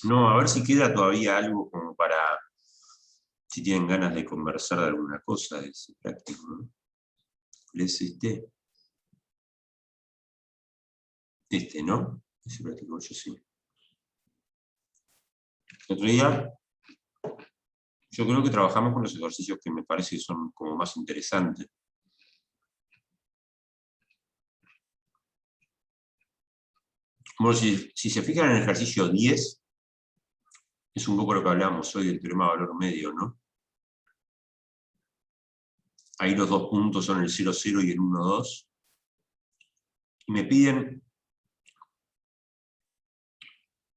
No, a ver si queda todavía algo como para, si tienen ganas de conversar de alguna cosa de ese práctico, ¿no? ¿Les ¿no? Ese práctico, yo sí. El otro día, yo creo que trabajamos con los ejercicios que me parece que son como más interesantes. Bueno, si se fijan en el ejercicio 10, es un poco lo que hablábamos hoy del teorema de valor medio, ¿no? Ahí los dos puntos son el 0, 0 y el 1, 2. Y me piden,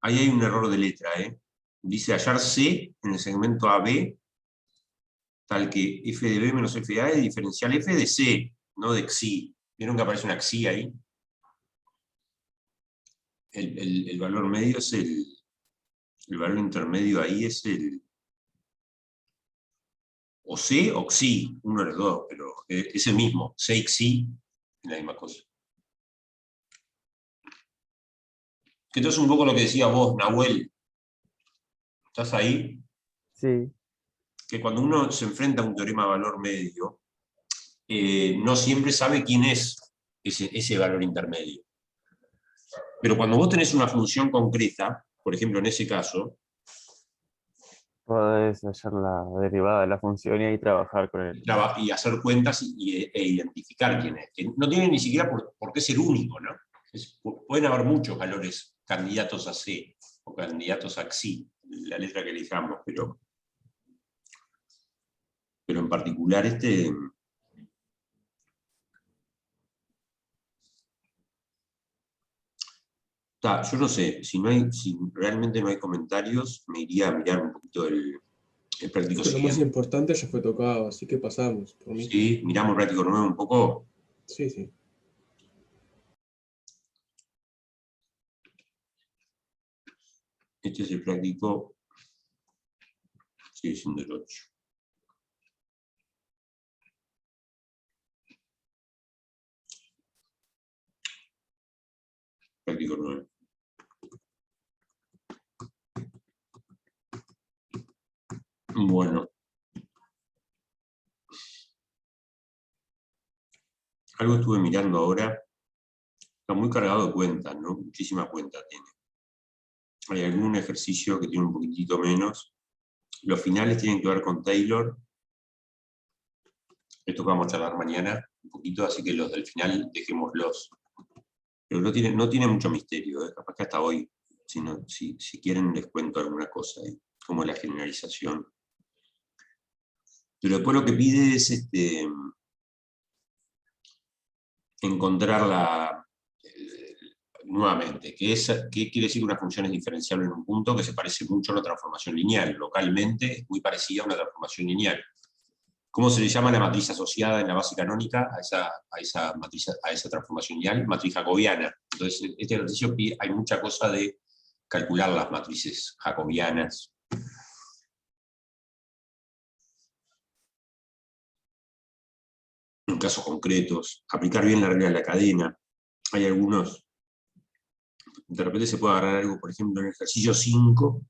ahí hay un error de letra, dice hallar C en el segmento AB, tal que f de B menos f de A es diferencial f de C, no de xi. ¿Vieron que aparece una xi ahí? El valor medio es el valor intermedio ahí es o C o xi, uno de los dos, pero es el mismo, C y xi, es la misma cosa. Entonces un poco lo que decía vos, Nahuel, ¿estás ahí? Sí. Que cuando uno se enfrenta a un teorema de valor medio, no siempre sabe quién es ese valor intermedio. Pero cuando vos tenés una función concreta, por ejemplo en ese caso, Podés hallar la derivada de la función y ahí trabajar con el... y hacer cuentas e identificar quién es. Que no tiene ni siquiera por qué ser único, ¿no? Pueden haber muchos valores candidatos a C o candidatos a XI, la letra que elijamos, pero en particular yo no sé, si realmente no hay comentarios, me iría a mirar un poquito el práctico Creo que lo más siguiente. importante ya fue tocado, así que pasamos, por mí. Sí, miramos el práctico nuevo un poco. Sí, sí. Este es el práctico, sigue siendo el 8. Práctico 9. Bueno. Algo estuve mirando ahora. Está muy cargado de cuentas, ¿no? Muchísimas cuentas tiene. Hay algún ejercicio que tiene un poquitito menos. Los finales tienen que ver con Taylor. Esto que vamos a charlar mañana un poquito, así que los del final dejémoslos. Pero no tiene mucho misterio, ¿eh? Capaz que hasta hoy, si quieren les cuento alguna cosa, como la generalización. Pero después lo que pide es encontrar nuevamente, ¿qué quiere decir que una función es diferenciable en un punto que se parece mucho a una transformación lineal? Localmente es muy parecida a una transformación lineal. ¿Cómo se le llama la matriz asociada en la base canónica a esa transformación lineal? Matriz jacobiana. Entonces, en este ejercicio hay mucha cosa de calcular las matrices jacobianas. En casos concretos, aplicar bien la regla de la cadena. Hay algunos, de repente se puede agarrar algo, por ejemplo, en el ejercicio 5,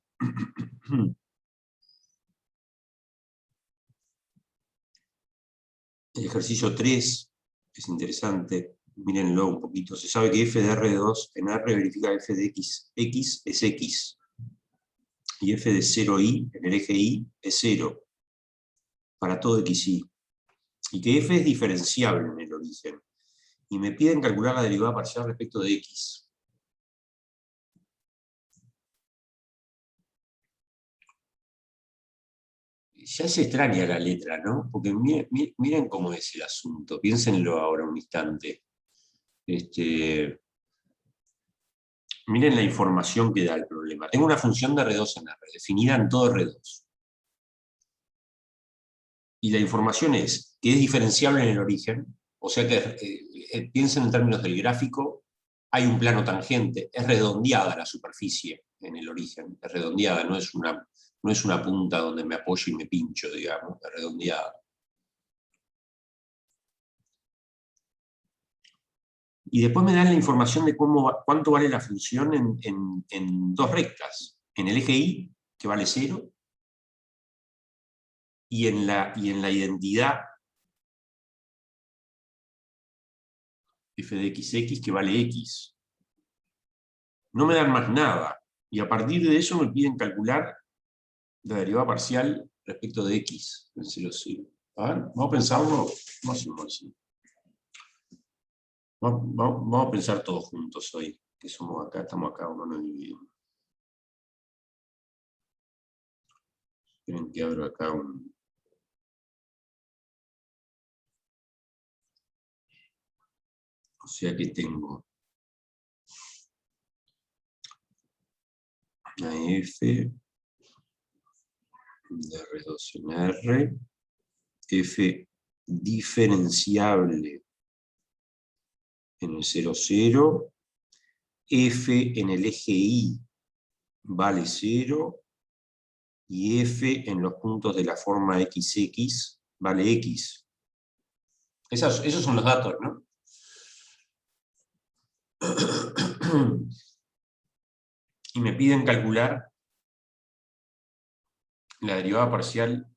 el ejercicio 3 es interesante, mírenlo un poquito. Se sabe que f de R2 en R verifica f de x es x. Y f de 0i en el eje y es 0 para todo xy. Y que f es diferenciable en el origen. Y me piden calcular la derivada parcial respecto de x. Ya es extraña la letra, ¿no? Porque miren cómo es el asunto. Piénsenlo ahora un instante. Miren la información que da el problema. Tengo una función de R2 en R, definida en todo R2. Y la información es que es diferenciable en el origen, o sea que piensen en términos del gráfico, hay un plano tangente, es redondeada la superficie en el origen, es redondeada, no es una punta donde me apoyo y me pincho, digamos, es redondeada. Y después me dan la información de cuánto vale la función en dos rectas. En el eje Y, que vale 0, y en la identidad f de xx, que vale x. No me dan más nada. Y a partir de eso me piden calcular la derivada parcial respecto de x en 0, 0. A ver, vamos a pensarlo. Vamos a pensar todos juntos hoy, que somos acá, estamos acá, uno no divide. Esperen que abro acá un... O sea que tengo una f de R2 en R, f diferenciable en el 0, 0, f en el eje Y vale 0, y f en los puntos de la forma XX vale x. Esos son los datos, ¿no? Y me piden calcular la derivada parcial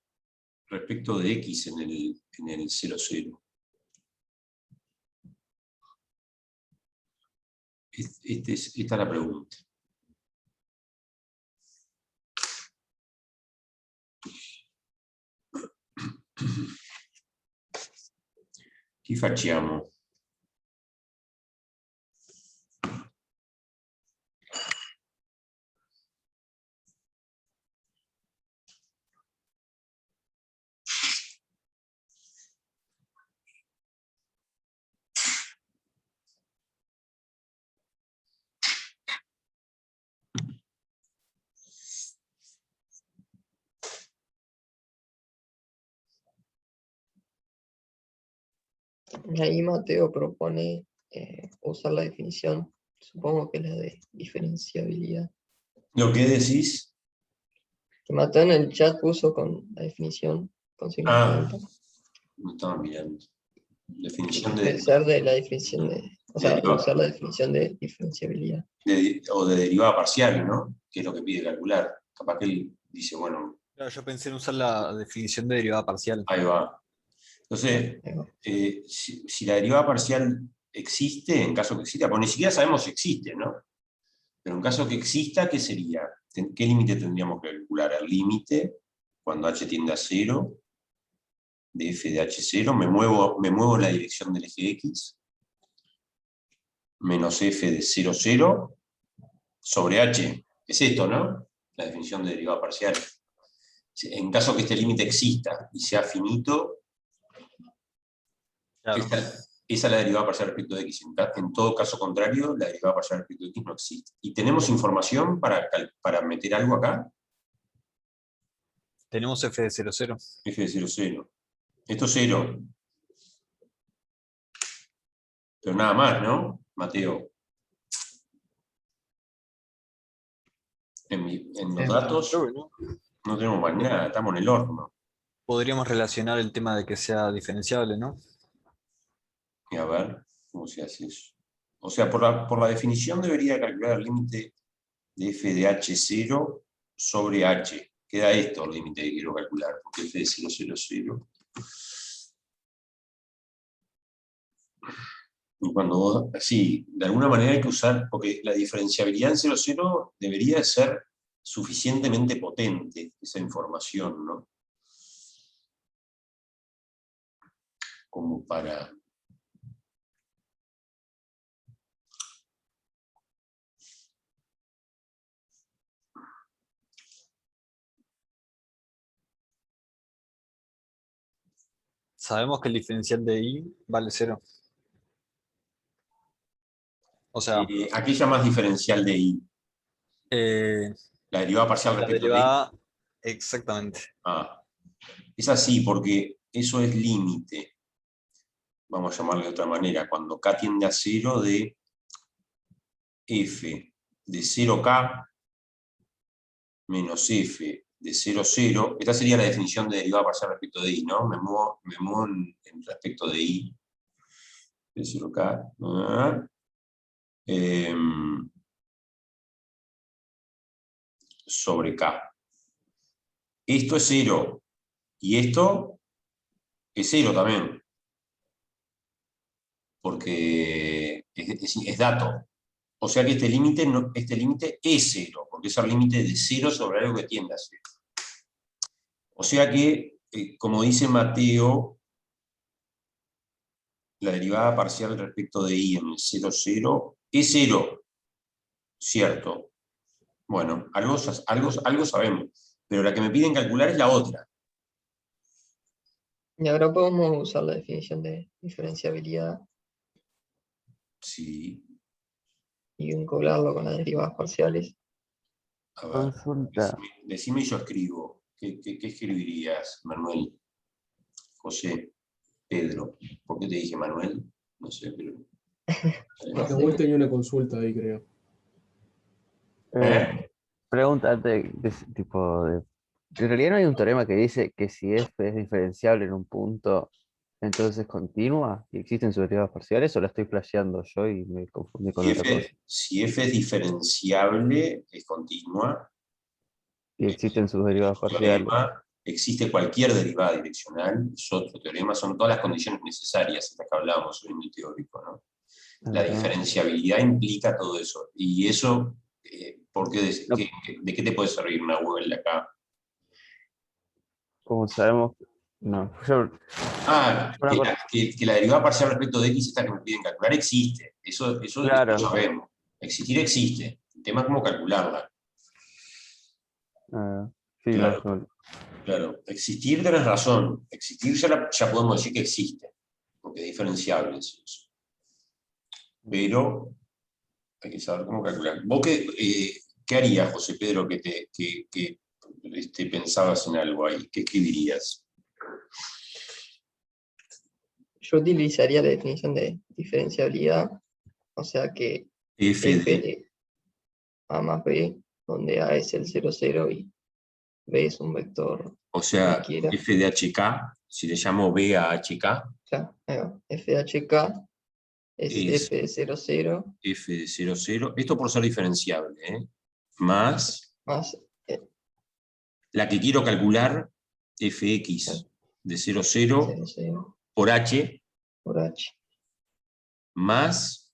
respecto de x en el 0, 0. Esta es la pregunta. ¿Qué facciamo? Ahí Mateo propone usar la definición, supongo que la de diferenciabilidad. ¿Lo que decís? Que Mateo en el chat puso con la definición, con signo de pregunta. No estaba mirando. Definición Debe ser de la definición de, o sea, derivada. usar la definición de diferenciabilidad. O de derivada parcial, ¿no? Que es lo que pide calcular. Capaz que él dice, bueno, Claro, yo pensé en usar la definición de derivada parcial. ahí va. Entonces, Ahí va. si la derivada parcial existe, en caso que exista, pues ni siquiera sabemos si existe, ¿no? Pero en caso que exista, ¿qué sería? ¿Qué límite tendríamos que calcular? El límite, cuando h tiende a 0, de f de h0, me muevo en la dirección del eje x, menos f de 0, 0, sobre h. Es esto, ¿no? La definición de derivada parcial. En caso que este límite exista y sea finito, Claro. esa es la derivada parcial respecto de x. En todo caso contrario, la derivada parcial respecto de x no existe. ¿Y tenemos información para meter algo acá? Tenemos f de 0, 0. F de 0, 0. Esto es 0. Pero nada más, ¿no, Mateo? En los datos Creo que no. no tenemos más nada, estamos en el horno. Podríamos relacionar el tema de que sea diferenciable, ¿no? Y a ver, ¿cómo se hace eso? O sea, por la definición debería calcular el límite de f de h0 sobre h. Queda esto el límite que quiero calcular, porque f de 0, 0, 0. Y cuando vos, sí, de alguna manera hay que usar, porque la diferenciabilidad en 0, 0 debería ser suficientemente potente, esa información, ¿no? Como para... Sabemos que el diferencial de y vale 0. O sea, ¿a qué llamas diferencial de y? La derivada parcial la respecto de y. derivada, exactamente. Es así, porque eso es límite. Vamos a llamarle de otra manera. Cuando k tiende a 0 de f de 0k menos f de 0, 0. Esta sería la definición de derivada parcial respecto de y, ¿no? Me muevo en respecto de y. P0K, sobre K. Esto es 0. Y esto es 0 también. Porque es dato. O sea que este límite es 0, porque es el límite de 0 sobre algo que tiende a 0. O sea que, como dice Mateo, la derivada parcial respecto de I en el 0, 0 es 0. Cierto. Bueno, algo sabemos. Pero la que me piden calcular es la otra. Y ahora podemos usar la definición de diferenciabilidad Sí. y vincularlo con las derivadas parciales. A ver, Consulta. decime y yo escribo. ¿Qué escribirías, Manuel? José, Pedro. ¿Por qué te dije Manuel? No sé, pero... No sé. Nahuel tenía una consulta ahí, creo. Pregunta en realidad no hay un teorema que dice que si f es diferenciable en un punto, entonces continúa y existen sus derivadas parciales, o la estoy flasheando yo y me confundí con otra cosa. Si f es diferenciable, es continua. Y existen sus derivadas parciales. Existe cualquier derivada direccional, es otro teorema, son todas las condiciones necesarias, estas que hablábamos hoy en el teórico, ¿no? La Ajá. diferenciabilidad implica todo eso. Y eso, ¿por qué No. ¿de qué te puede servir una Google de acá? Como sabemos, no. Que la derivada parcial respecto de x, esta que me piden calcular, existe. Eso Claro. lo sabemos. Existir existe. El tema es cómo calcularla. Sí, Claro. no. Claro, existir tenés razón. Existir ya podemos decir que existe, porque es diferenciable. Pero hay que saber cómo calcular. ¿Vos qué harías, José Pedro, que pensabas en algo ahí? ¿Qué escribirías? Yo utilizaría la definición de diferenciabilidad, o sea que F f de... de A más B, donde A es el 0, 0 y B es un vector O sea, cualquiera. f de HK, si le llamo B a HK, Ya, ahí va. F de HK es es F de 0, 0 f de 0, 0. Esto por ser diferenciable, ¿eh? Más más la que quiero calcular, fx de 0, 0 0, 0 por h, por H. más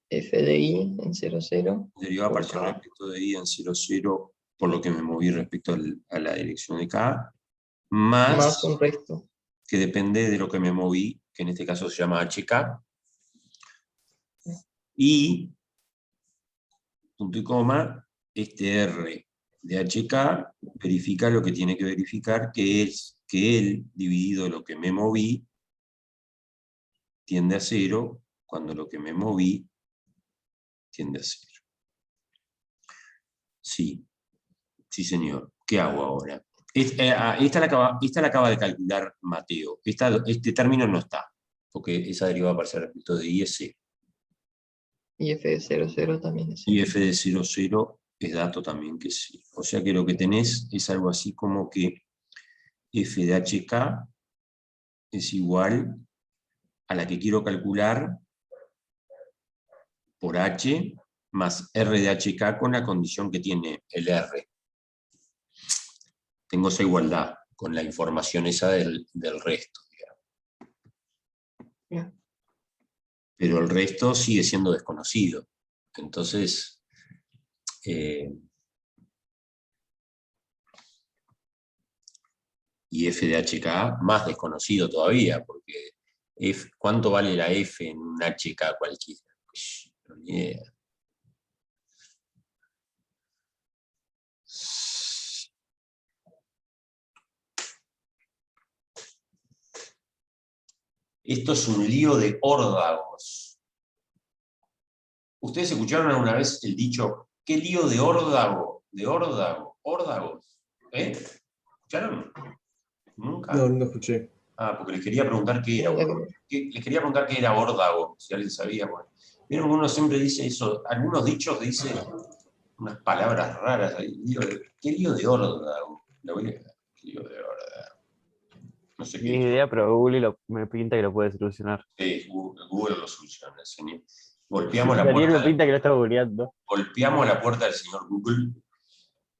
F de I en 0, 0 derivada por parcial K respecto de i en 0, 0, por lo que me moví respecto a la dirección de k, más más un resto. que depende de lo que me moví, que en este caso se llama hk, y, punto y coma, este r de hk verifica lo que tiene que verificar, que es que él dividido lo que me moví tiende a 0, cuando lo que me moví tiende a 0. Sí, sí señor. ¿Qué hago ahora? Esta la acaba de calcular Mateo. Este término no está, porque esa derivada parcial respecto de i es 0. Y F de 0, 0 también es Y 0. f de 0, 0 es dato también que es 0. O sea que lo que tenés es algo así como que f de hk es igual a la que quiero calcular por h más r de hk con la condición que tiene el r. Tengo esa igualdad con la información esa del resto. Ya. Pero el resto sigue siendo desconocido. Entonces, y f de hk más desconocido todavía, porque ¿cuánto vale la f en un hk cualquiera? Pues, no, ni idea. Esto es un lío de órdagos. ¿Ustedes escucharon alguna vez el dicho, qué lío de órdago? De órdago, órdagos. ¿Escucharon? Nunca. No, nunca escuché. Porque les quería preguntar qué era. Les quería preguntar qué era órdago, si alguien sabía. Bueno. Vieron, uno siempre dice eso, algunos dichos dicen unas palabras raras ahí. ¿Qué lío de órdago? ¿Qué lío de órdago? No sé Ni qué. idea, pero Google me pinta que lo puede solucionar. Google lo soluciona, señor. Golpeamos la Daniel me puerta. pinta que lo está googleando. Golpeamos la puerta del señor Google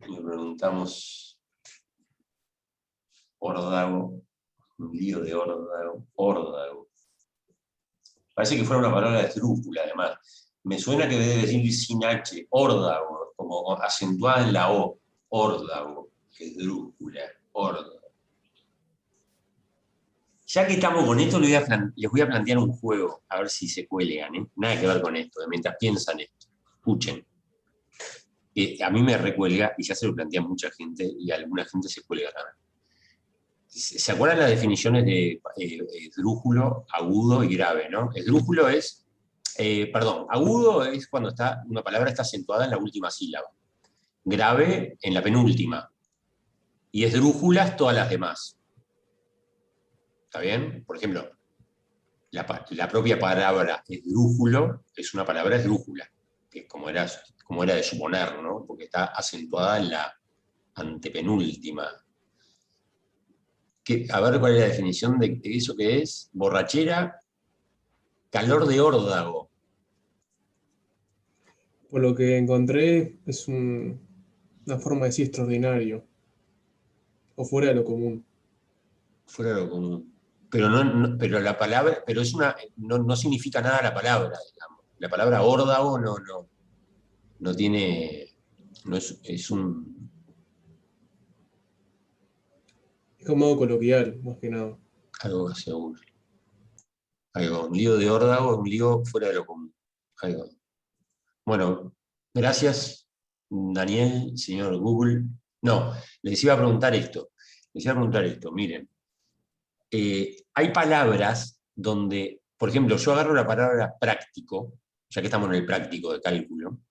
y le preguntamos, órdago, un lío de órdago. Parece que fuera una palabra de esdrújula, además. Me suena que debe decir sin H, órdago, como acentuada en la O, órdago, esdrújula, órdago. Ya que estamos con esto, les voy a plantear un juego, a ver si se cuelgan, ¿eh? Nada que ver con esto, mientras piensan esto. Escuchen. A mí me recuelga, y ya se lo plantea mucha gente, y alguna gente se cuelga también. ¿Se acuerdan las definiciones de esdrújulo, agudo y grave, ¿no? Esdrújulo es, agudo es cuando una palabra está acentuada en la última sílaba. Grave en la penúltima. Y esdrújulas todas las demás. ¿Está bien? Por ejemplo, la propia palabra esdrújulo es una palabra esdrújula, que es como era de suponer, ¿no? Porque está acentuada en la antepenúltima. A ver cuál es la definición de eso que es. Borrachera, calor de órdago. Por lo que encontré, es una forma de decir extraordinario. O fuera de lo común. Fuera de lo común. Pero, pero la palabra, pero no significa nada la palabra, digamos. La palabra órdago no tiene, no es un... Es como modo coloquial, más que nada. Algo seguro. Un lío de órdago es un lío fuera de lo común. Algo. Bueno, gracias, Daniel, señor Google. No, les iba a preguntar esto. Miren. Hay palabras donde, por ejemplo, yo agarro la palabra práctico, ya que estamos en el práctico de cálculo,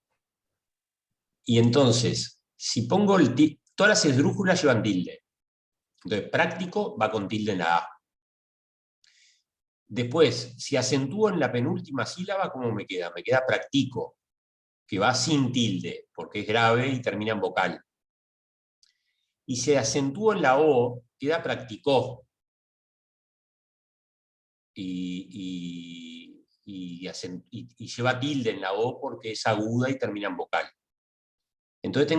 y entonces, si pongo todas las esdrújulas llevan tilde. Entonces, práctico va con tilde en la A. Después, si acentúo en la penúltima sílaba, ¿cómo me queda? Me queda practico, que va sin tilde, porque es grave y termina en vocal. Y si acentúo en la O, queda practicó. Y lleva tilde en la O porque es aguda y termina en vocal. Entonces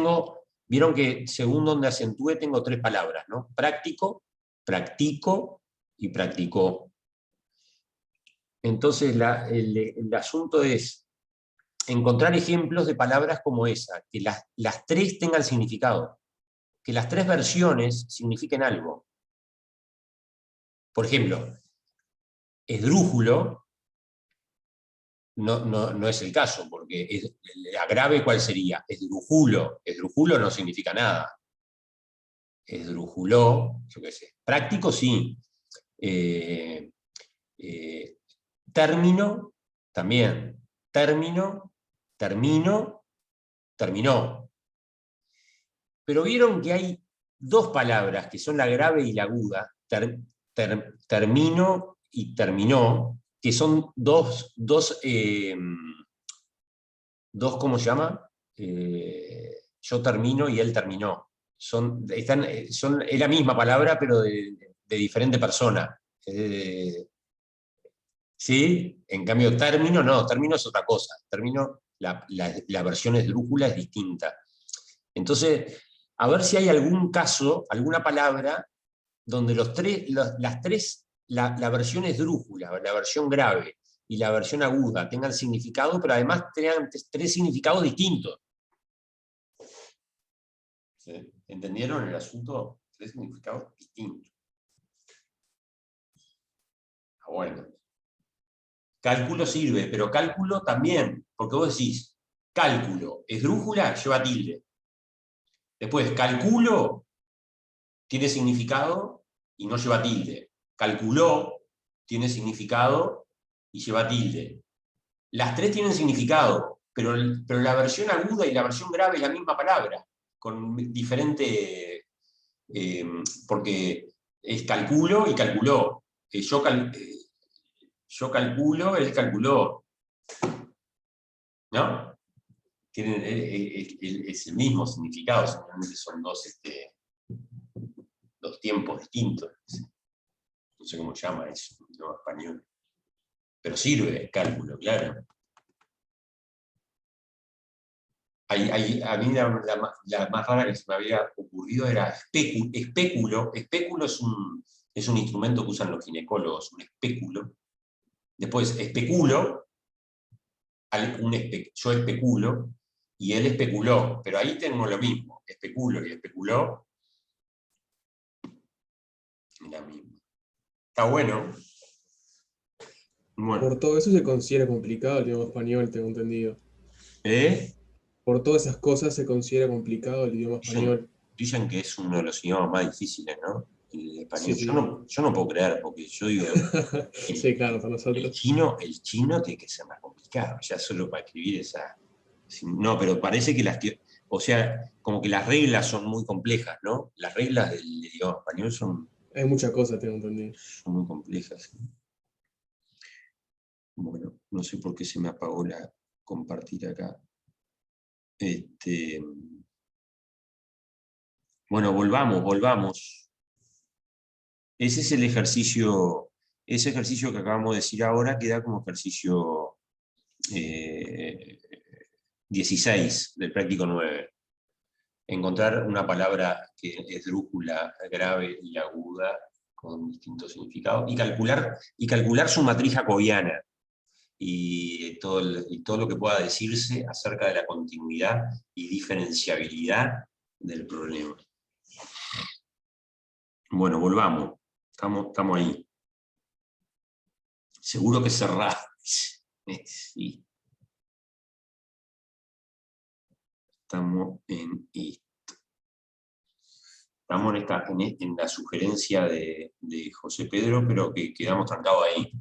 vieron que según donde acentúe tengo tres palabras, ¿no? Práctico, practico y practicó. Entonces el asunto es encontrar ejemplos de palabras como esa, que las tres tengan significado, que las tres versiones signifiquen algo. Por ejemplo, esdrújulo no es el caso, porque la grave, ¿cuál sería? Esdrújulo. Esdrújulo no significa nada. Esdrújulo, yo qué sé. Práctico, sí. Término, también. Término, termino, terminó. Pero vieron que hay dos palabras, que son la grave y la aguda, termino y terminó, que son dos ¿cómo se llama? Yo termino y él terminó. Es la misma palabra, pero de diferente persona. ¿Sí? En cambio, término no, término es otra cosa. Término, la versión esdrújula es distinta. Entonces, a ver si hay algún caso, alguna palabra, donde la versión esdrújula, la versión grave y la versión aguda tengan significado, pero además tengan tres significados distintos. ¿Sí? ¿Entendieron el asunto? Tres significados distintos. Bueno. Cálculo sirve, pero cálculo también, porque vos decís, cálculo, esdrújula, lleva tilde. Después, calculo, tiene significado y no lleva tilde. Calculó, tiene significado y lleva tilde. Las tres tienen significado, pero la versión aguda y la versión grave es la misma palabra, con diferente, porque es calculo y calculó. Yo calculo, él calculó. ¿No? Tienen es el mismo significado, simplemente son dos tiempos distintos. sé cómo se llama eso, en idioma español. Pero sirve, cálculo, claro. A mí la más rara que se me había ocurrido era espéculo. Espéculo es un instrumento que usan los ginecólogos, un espéculo. Después, especulo, yo especulo, y él especuló, pero ahí tenemos lo mismo, especulo y especuló, es la misma. Está bueno. Bueno, Por todo eso se considera complicado el idioma español, tengo entendido. ¿eh? Por todas esas cosas se considera complicado el idioma español. Dicen que es uno de los idiomas más difíciles, ¿no? El español. Sí, sí. Yo no puedo creer, porque yo digo, Sí, claro, para el nosotros. chino tiene que ser más complicado, ya solo para escribir esa... No, pero parece que o sea, como que las reglas son muy complejas, ¿no? Las reglas del idioma español son Hay muchas cosas, tengo entendido. muy complejas. Bueno, no sé por qué se me apagó la compartir acá. Bueno, volvamos. Ese es el ejercicio, ese ejercicio que acabamos de decir ahora queda como ejercicio 16 del práctico 9. Encontrar una palabra que es drújula, grave y aguda, con distintos significados, y calcular su matriz jacobiana y todo lo que pueda decirse acerca de la continuidad y diferenciabilidad del problema. Bueno, volvamos. Estamos ahí. Seguro que cerrás. Sí. Estamos en esto. Estamos en la sugerencia de José Pedro, pero que quedamos trancados ahí.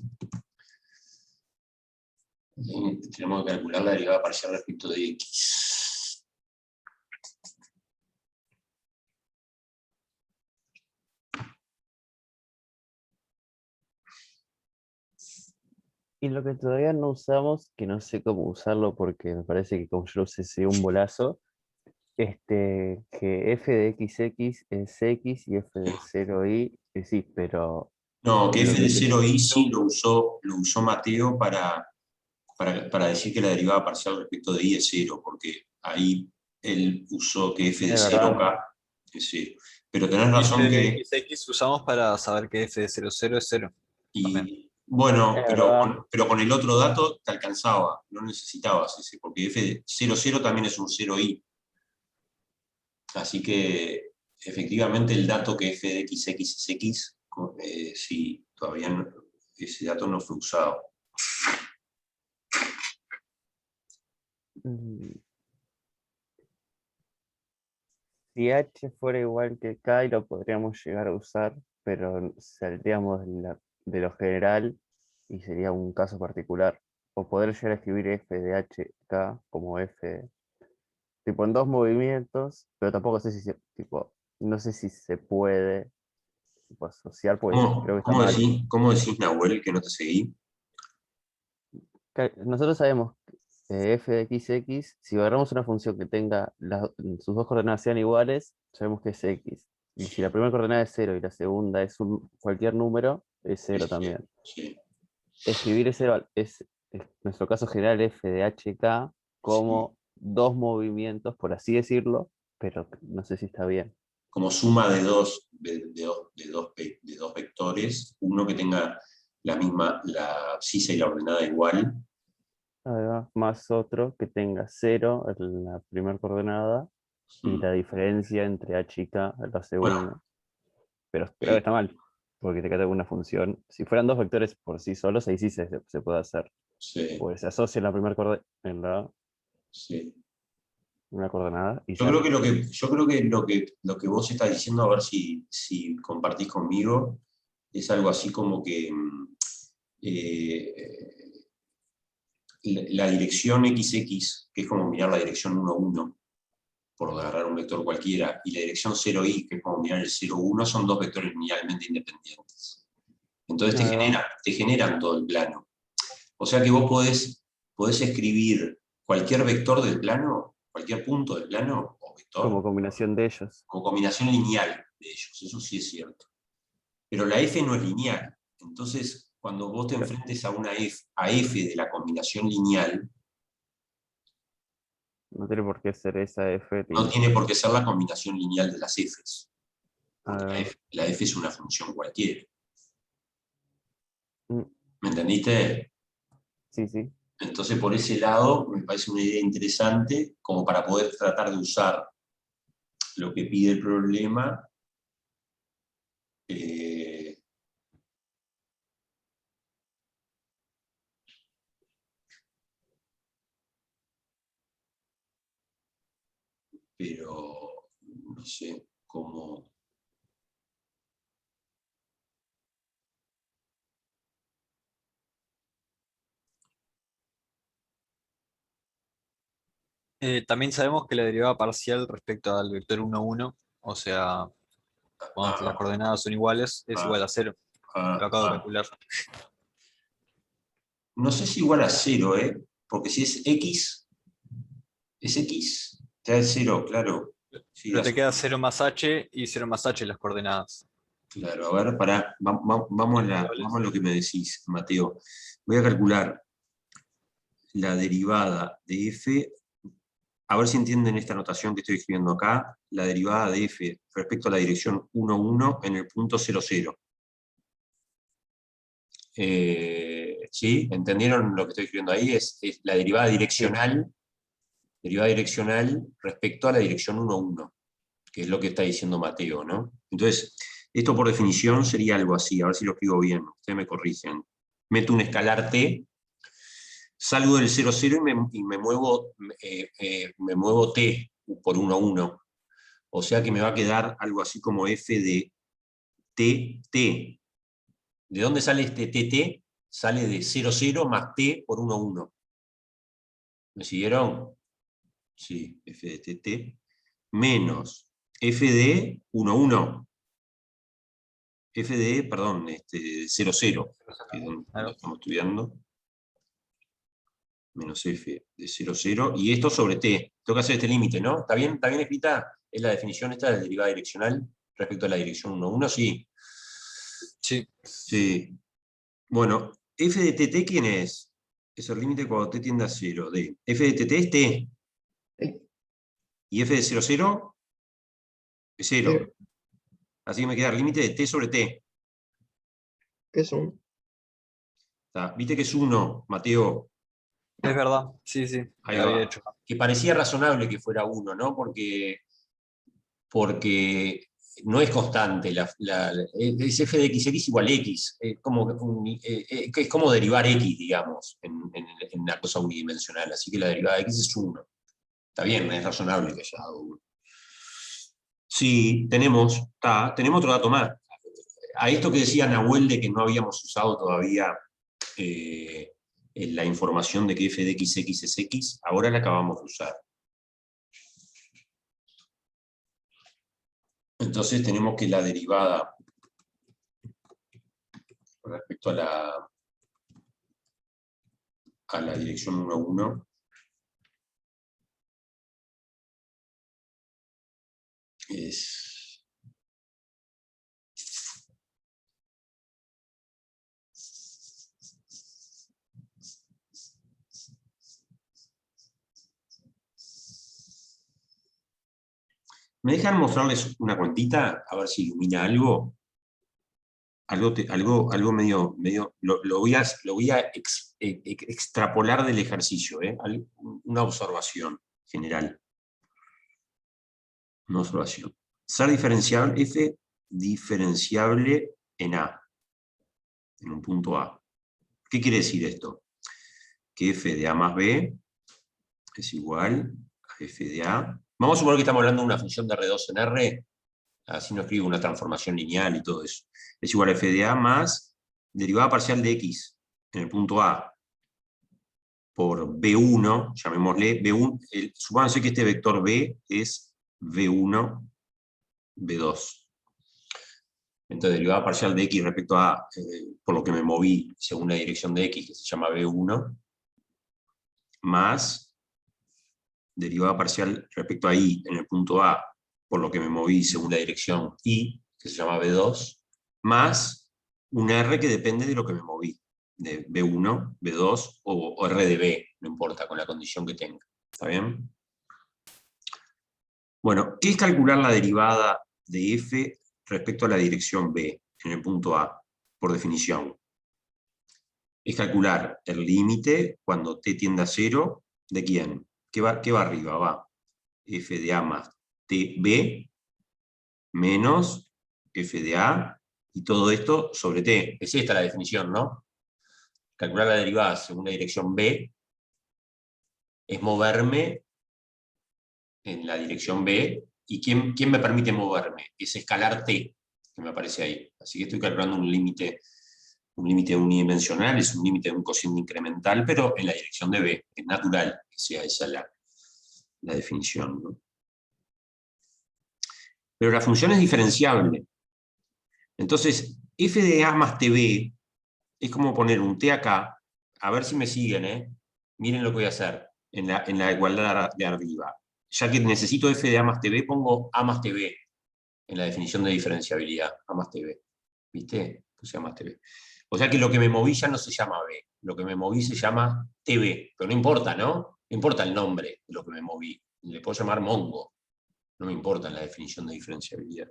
Tenemos que calcular la derivada parcial respecto de X. Y lo que todavía no usamos, que no sé cómo usarlo porque me parece que como yo lo usé sería un bolazo, que f de xx es x y f de 0i es y, pero No, que lo f de que 0i sí lo usó Mateo para decir que la derivada parcial respecto de i es 0, porque ahí él usó que f de es 0 verdad. acá es 0. Pero tenés f razón de que... x usamos para saber que f de 0, 0 es 0. También. Y bueno, Es verdad. pero con el otro dato te alcanzaba, no necesitabas ese, porque f de 0, 0 también es un 0i. Así que efectivamente el dato que f de x es x, sí, todavía ese dato no fue usado. Mm, Si h fuera igual que k, y lo podríamos llegar a usar, pero saldríamos de lo general y sería un caso particular. O poder llegar a escribir f de hk como f, tipo en dos movimientos, pero tampoco sé si tipo, no sé si se puede tipo, asociar, pues creo que está mal. ¿Cómo decís, Nahuel, que no te seguí? Nosotros sabemos que f de xx, si agarramos una función que tenga sus dos coordenadas sean iguales, sabemos que es x. Y si la primera coordenada es 0 y la segunda es cualquier número, es 0 también. Sí, Escribir es nuestro caso general f de hk sí. como dos movimientos, por así decirlo, pero no sé si está bien. Como suma de dos vectores, uno que tenga la abscisa y la ordenada igual. Además, más otro que tenga 0 en la primera coordenada y la diferencia entre h y k en la segunda. Bueno, Pero creo que está mal, porque te queda una función. Si fueran dos vectores por sí solos, ahí sí se puede hacer. sí, Porque se asocia en la primera sí. una coordenada y Yo ya. creo que lo que vos estás diciendo, a ver si compartís conmigo, es algo así como que eh, la dirección XX, que es como mirar la dirección 1, 1, por agarrar un vector cualquiera, y la dirección 0i, que es como mirar el 0, 1, son dos vectores linealmente independientes. Entonces Ahí va. te generan todo el plano. O sea que vos podés escribir cualquier vector del plano, cualquier punto del plano, o Como vector, combinación de ellos. como combinación lineal de ellos, eso sí es cierto. Pero la f no es lineal, Entonces, cuando vos te enfrentes a una f de la combinación lineal, No tiene por qué ser esa F. no tiene por qué ser la combinación lineal de las f's. Porque Ah, la f es una función cualquiera. mm, ¿Me entendiste? sí, sí. Entonces, por ese lado, me parece una idea interesante como para poder tratar de usar lo que pide el problema. Pero no sé cómo. También sabemos que la derivada parcial respecto al vector 1, 1, o sea, cuando las coordenadas son iguales, es igual a 0. Lo acabo de calcular. No sé si igual a 0, porque si es x, te da el 0, claro. Sí, Pero te queda 0 más h y 0 más h las coordenadas. claro, a ver, pará, vamos a lo que me decís, Mateo. Voy a calcular la derivada de f, a ver si entienden esta notación que estoy escribiendo acá, la derivada de f respecto a la dirección 1, 1 en el punto 0, 0. ¿Sí? ¿Entendieron lo que estoy escribiendo ahí? Es la derivada direccional respecto a la dirección 1, 1, que es lo que está diciendo Mateo, ¿no? Entonces, esto por definición sería algo así, a ver si lo escribo bien, ustedes me corrigen. Meto un escalar t, salgo del 0, 0 y me muevo t por 1, 1. O sea que me va a quedar algo así como f de t. ¿De dónde sale este tt? Sale de 0, 0 más t por 1, 1. ¿Me siguieron? Sí, f de tt menos f de 1, 1. F de, perdón, 0, 0, que es donde estamos estudiando. Menos f de 0, 0. Y esto sobre t. Tengo que hacer este límite, ¿no? ¿Está bien escrita? ¿Es la definición esta de derivada direccional respecto a la dirección 1, 1? Sí. Sí. Sí. Bueno, f de tt, ¿quién es? Es el límite cuando t tiende a 0. F de tt es t. Y f de 0, 0 es 0. Así que me queda el límite de t sobre t. ¿Qué es un? ¿Viste que es 1, Mateo? Es verdad, sí, sí. Ahí Lo había va. hecho. Que parecía razonable que fuera 1, ¿no? Porque no es constante. Es f de x igual x. Es como derivar x, digamos, en una cosa unidimensional. Así que la derivada de x es 1. Está bien, es razonable que haya dado 1. Sí, tenemos otro dato más. A esto que decía Nahuel de que no habíamos usado todavía la información de que f de x es x, ahora la acabamos de usar. Entonces tenemos que la derivada respecto a la dirección 1, 1 es... ¿Me dejan mostrarles una cuentita? A ver si ilumina algo. Algo medio lo voy a extrapolar del ejercicio, una observación general. Una observación. Ser diferenciable, f diferenciable en A, en un punto A. ¿Qué quiere decir esto? Que f de A más B es igual a f de A. Vamos a suponer que estamos hablando de una función de R2 en R, así no escribo una transformación lineal y todo eso. Es igual a f de A más derivada parcial de x en el punto A por B1, llamémosle B1, supónganse que este vector B es B1, B2. Entonces, derivada parcial de x respecto a, por lo que me moví según la dirección de x, que se llama B1, más derivada parcial respecto a y en el punto A, por lo que me moví según la dirección y, que se llama B2, más un R que depende de lo que me moví, de B1, B2 o R de B, no importa, con la condición que tenga. ¿Está bien? Bueno, ¿qué es calcular la derivada de f respecto a la dirección B en el punto A, por definición? Es calcular el límite cuando t tiende a 0, ¿de quién? ¿Qué va arriba? Va f de A más tb menos f de A y todo esto sobre t. Es esta la definición, ¿no? Calcular la derivada según la dirección B es moverme en la dirección B. ¿Y quién me permite moverme? Es escalar t, que me aparece ahí. Así que estoy calculando un límite unidimensional, es un límite de un cociente incremental, pero en la dirección de B. Es natural que sea esa la definición, ¿no? Pero la función es diferenciable. Entonces, f de A más tb es como poner un t acá, a ver si me siguen, ¿eh? Miren lo que voy a hacer en la igualdad de arriba. Ya que necesito f de A más tb, pongo A más tb en la definición de diferenciabilidad, A más tb. ¿Viste? Puse A más tb. O sea que lo que me moví ya no se llama B, lo que me moví se llama tb, pero no importa, ¿no? No importa el nombre de lo que me moví, le puedo llamar Mongo, no me importa en la definición de diferenciabilidad.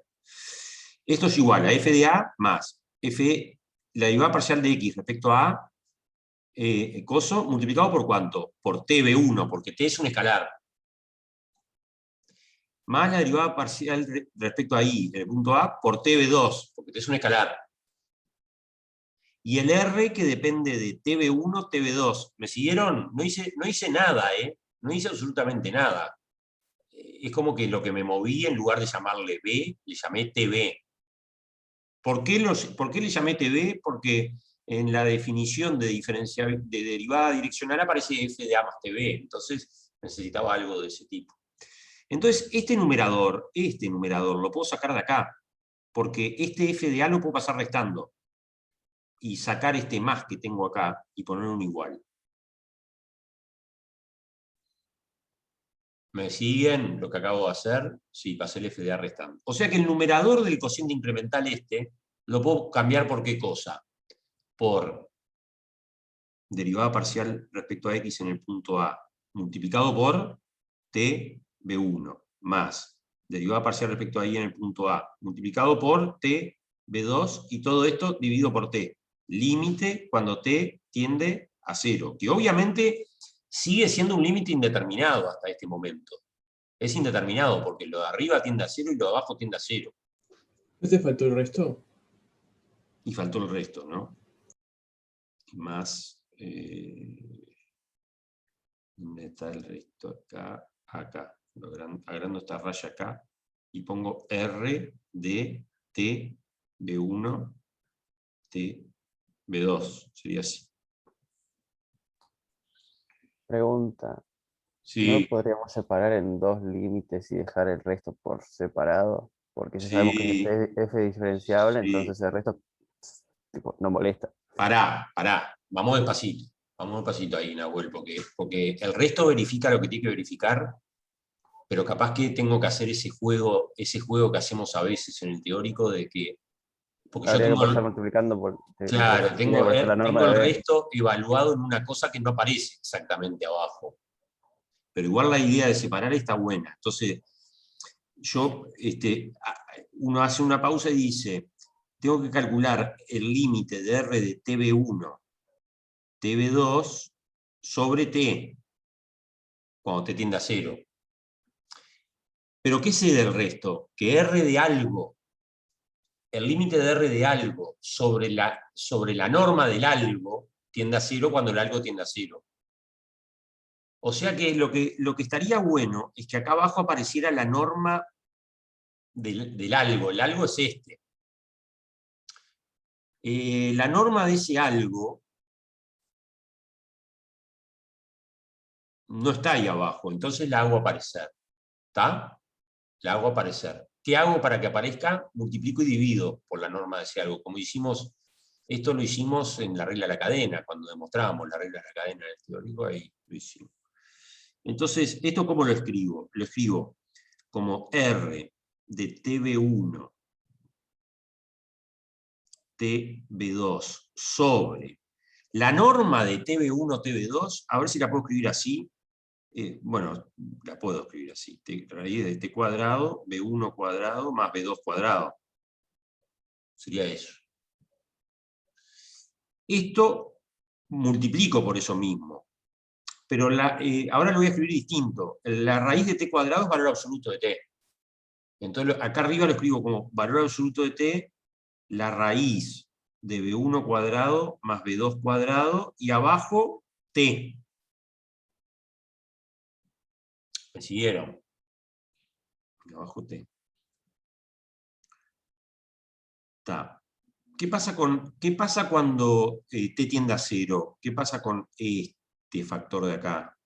Esto es igual a f de A más f, la derivada parcial de x respecto a A, coso, multiplicado por ¿cuánto? Por tb1, porque t es un escalar. Más la derivada parcial respecto a i, en el punto A, por tb2, porque t es un escalar. Y el r que depende de tb1, tb2. ¿Me siguieron? No hice nada, ¿eh? No hice absolutamente nada. Es como que lo que me moví, en lugar de llamarle b, le llamé tb. ¿Por qué le llamé tb? Porque en la definición de derivada direccional aparece f de A más tb. Entonces necesitaba algo de ese tipo. Entonces, este numerador lo puedo sacar de acá, porque este f de A lo puedo pasar restando, y sacar este más que tengo acá, y poner un igual. ¿Me siguen lo que acabo de hacer? Sí, pasé el f de A restando. O sea que el numerador del cociente incremental lo puedo cambiar por ¿qué cosa? Por derivada parcial respecto a x en el punto A, multiplicado por tb1, más derivada parcial respecto a y en el punto A, multiplicado por tb2, y todo esto dividido por t. Límite cuando t tiende a 0, que obviamente sigue siendo un límite indeterminado hasta este momento. Es indeterminado porque lo de arriba tiende a 0 y lo de abajo tiende a 0. ¿No te faltó el resto? Y faltó el resto, ¿no? Más... ¿dónde está el resto? Acá, acá. Agrando esta raya acá y pongo R de T B1 T B2. Sería así. Pregunta. Sí, ¿No podríamos separar en dos límites y dejar el resto por separado? Porque ya sabemos que sí, f es diferenciable, sí. entonces el resto tipo, no molesta. Pará. Vamos despacito ahí, Nahuel, porque el resto verifica lo que tiene que verificar, pero capaz que tengo que hacer ese juego que hacemos a veces en el teórico de que... Porque yo Habría que tengo... pasar multiplicando por... Claro, tiene que aparecer la norma tengo de el B. resto evaluado en una cosa que no aparece exactamente abajo. Pero igual la idea de separar está buena. Entonces, uno hace una pausa y dice, tengo que calcular el límite de R de TB1, TB2 sobre T, cuando T tiende a 0. Pero ¿qué sé del resto? Que R de algo, el límite de R de algo sobre la norma del algo tiende a 0 cuando el algo tiende a 0. O sea que lo que estaría bueno es que acá abajo apareciera la norma del algo. El algo es este. La norma de ese algo no está ahí abajo, entonces la hago aparecer. ¿Está? La hago aparecer. ¿Qué hago para que aparezca? Multiplico y divido por la norma de ese algo. Como hicimos, esto lo hicimos en la regla de la cadena, cuando demostrábamos la regla de la cadena del teórico, ahí lo hicimos. Entonces, ¿esto cómo lo escribo? Lo escribo como R de TB1 TB2 sobre la norma de TB1, TB2, a ver si la puedo escribir así. Bueno, la puedo escribir así. Raíz de T cuadrado, B1 cuadrado más B2 cuadrado. Sería eso. Esto multiplico por eso mismo. Pero ahora lo voy a escribir distinto. La raíz de T cuadrado es valor absoluto de T. Entonces acá arriba lo escribo como valor absoluto de T, la raíz de B1 cuadrado más B2 cuadrado, y abajo T. ¿Me siguieron? Y abajo T. Está. ¿Qué pasa cuando T tiende a 0? ¿Qué pasa con este factor de acá?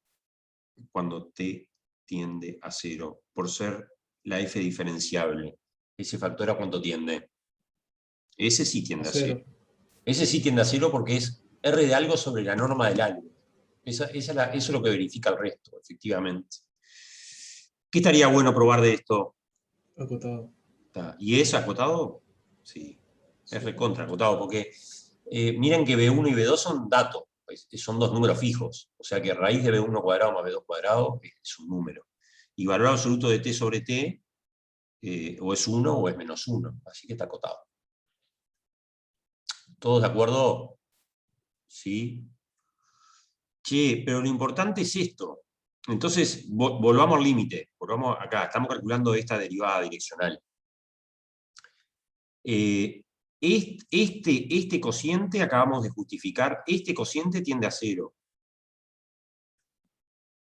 Cuando T tiende a 0, por ser la F diferenciable. ¿Ese factor a cuánto tiende? Ese sí tiende a 0. Ese sí tiende a 0 porque es R de algo sobre la norma del algo. Eso es lo que verifica el resto, efectivamente. ¿Qué estaría bueno probar de esto? Acotado. ¿Y es acotado? Sí. Es recontra acotado, porque miren que B1 y B2 son datos, pues, son dos números fijos. O sea que raíz de B1 cuadrado más B2 cuadrado es un número. Y valor absoluto de T sobre T, o es 1 o es menos 1. Así que está acotado. ¿Todos de acuerdo? Sí. Che, pero lo importante es esto. Entonces, volvamos al límite. Volvamos acá. Estamos calculando esta derivada direccional. Este cociente acabamos de justificar. Este cociente tiende a 0.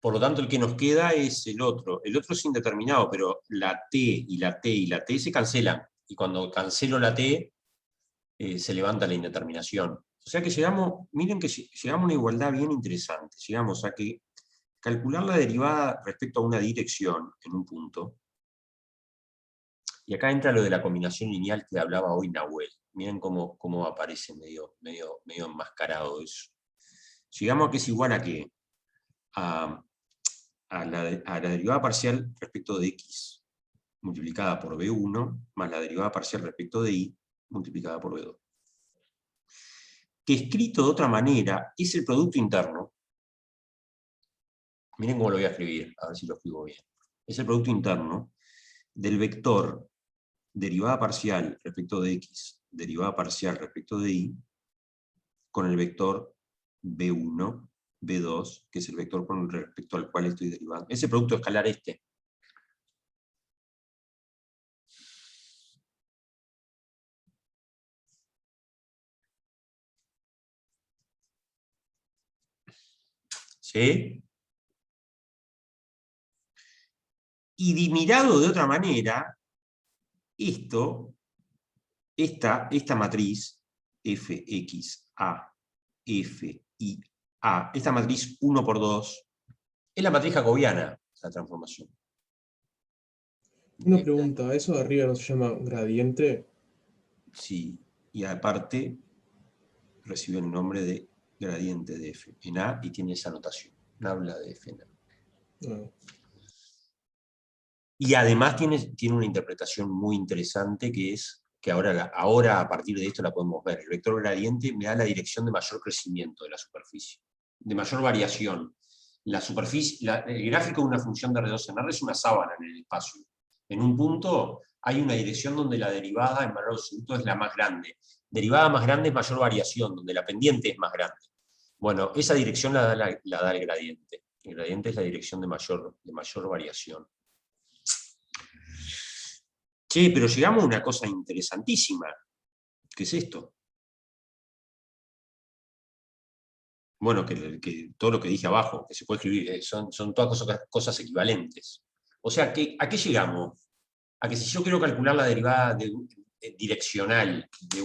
Por lo tanto, el que nos queda es el otro. El otro es indeterminado, pero la T y la T y la T se cancelan. Y cuando cancelo la T, se levanta la indeterminación. O sea que llegamos, miren que llegamos a una igualdad bien interesante. Llegamos a que calcular la derivada respecto a una dirección en un punto. Y acá entra lo de la combinación lineal que hablaba hoy Nahuel. Miren cómo aparece medio enmascarado eso. Llegamos a que es igual a qué? A la derivada parcial respecto de x multiplicada por b1 más la derivada parcial respecto de y multiplicada por b2. Que escrito de otra manera es el producto interno. Miren cómo lo voy a escribir, a ver si lo escribo bien. Es el producto interno del vector derivada parcial respecto de x, derivada parcial respecto de y, con el vector b1, b2, que es el vector con respecto al cual estoy derivando. Ese producto escalar este. ¿Sí? Y mirado de otra manera, esta matriz, FXA, FIA, esta matriz 1 por 2, es la matriz jacobiana, la transformación. Una pregunta, ¿eso de arriba no se llama gradiente? Sí, y aparte recibe el nombre de gradiente de F en A y tiene esa notación, habla de F en A. No. Y además tiene una interpretación muy interesante que es, que ahora a partir de esto la podemos ver. El vector gradiente me da la dirección de mayor crecimiento de la superficie, de mayor variación. La superficie, el gráfico de una función de R2 en R es una sábana en el espacio. En un punto hay una dirección donde la derivada en valor absoluto es la más grande. Derivada más grande es mayor variación, donde la pendiente es más grande. Bueno, esa dirección la da el gradiente. El gradiente es la dirección de mayor variación. Che, pero llegamos a una cosa interesantísima. ¿Qué es esto? Bueno, que todo lo que dije abajo, que se puede escribir, son todas cosas equivalentes. O sea, ¿a qué llegamos? A que si yo quiero calcular la derivada direccional de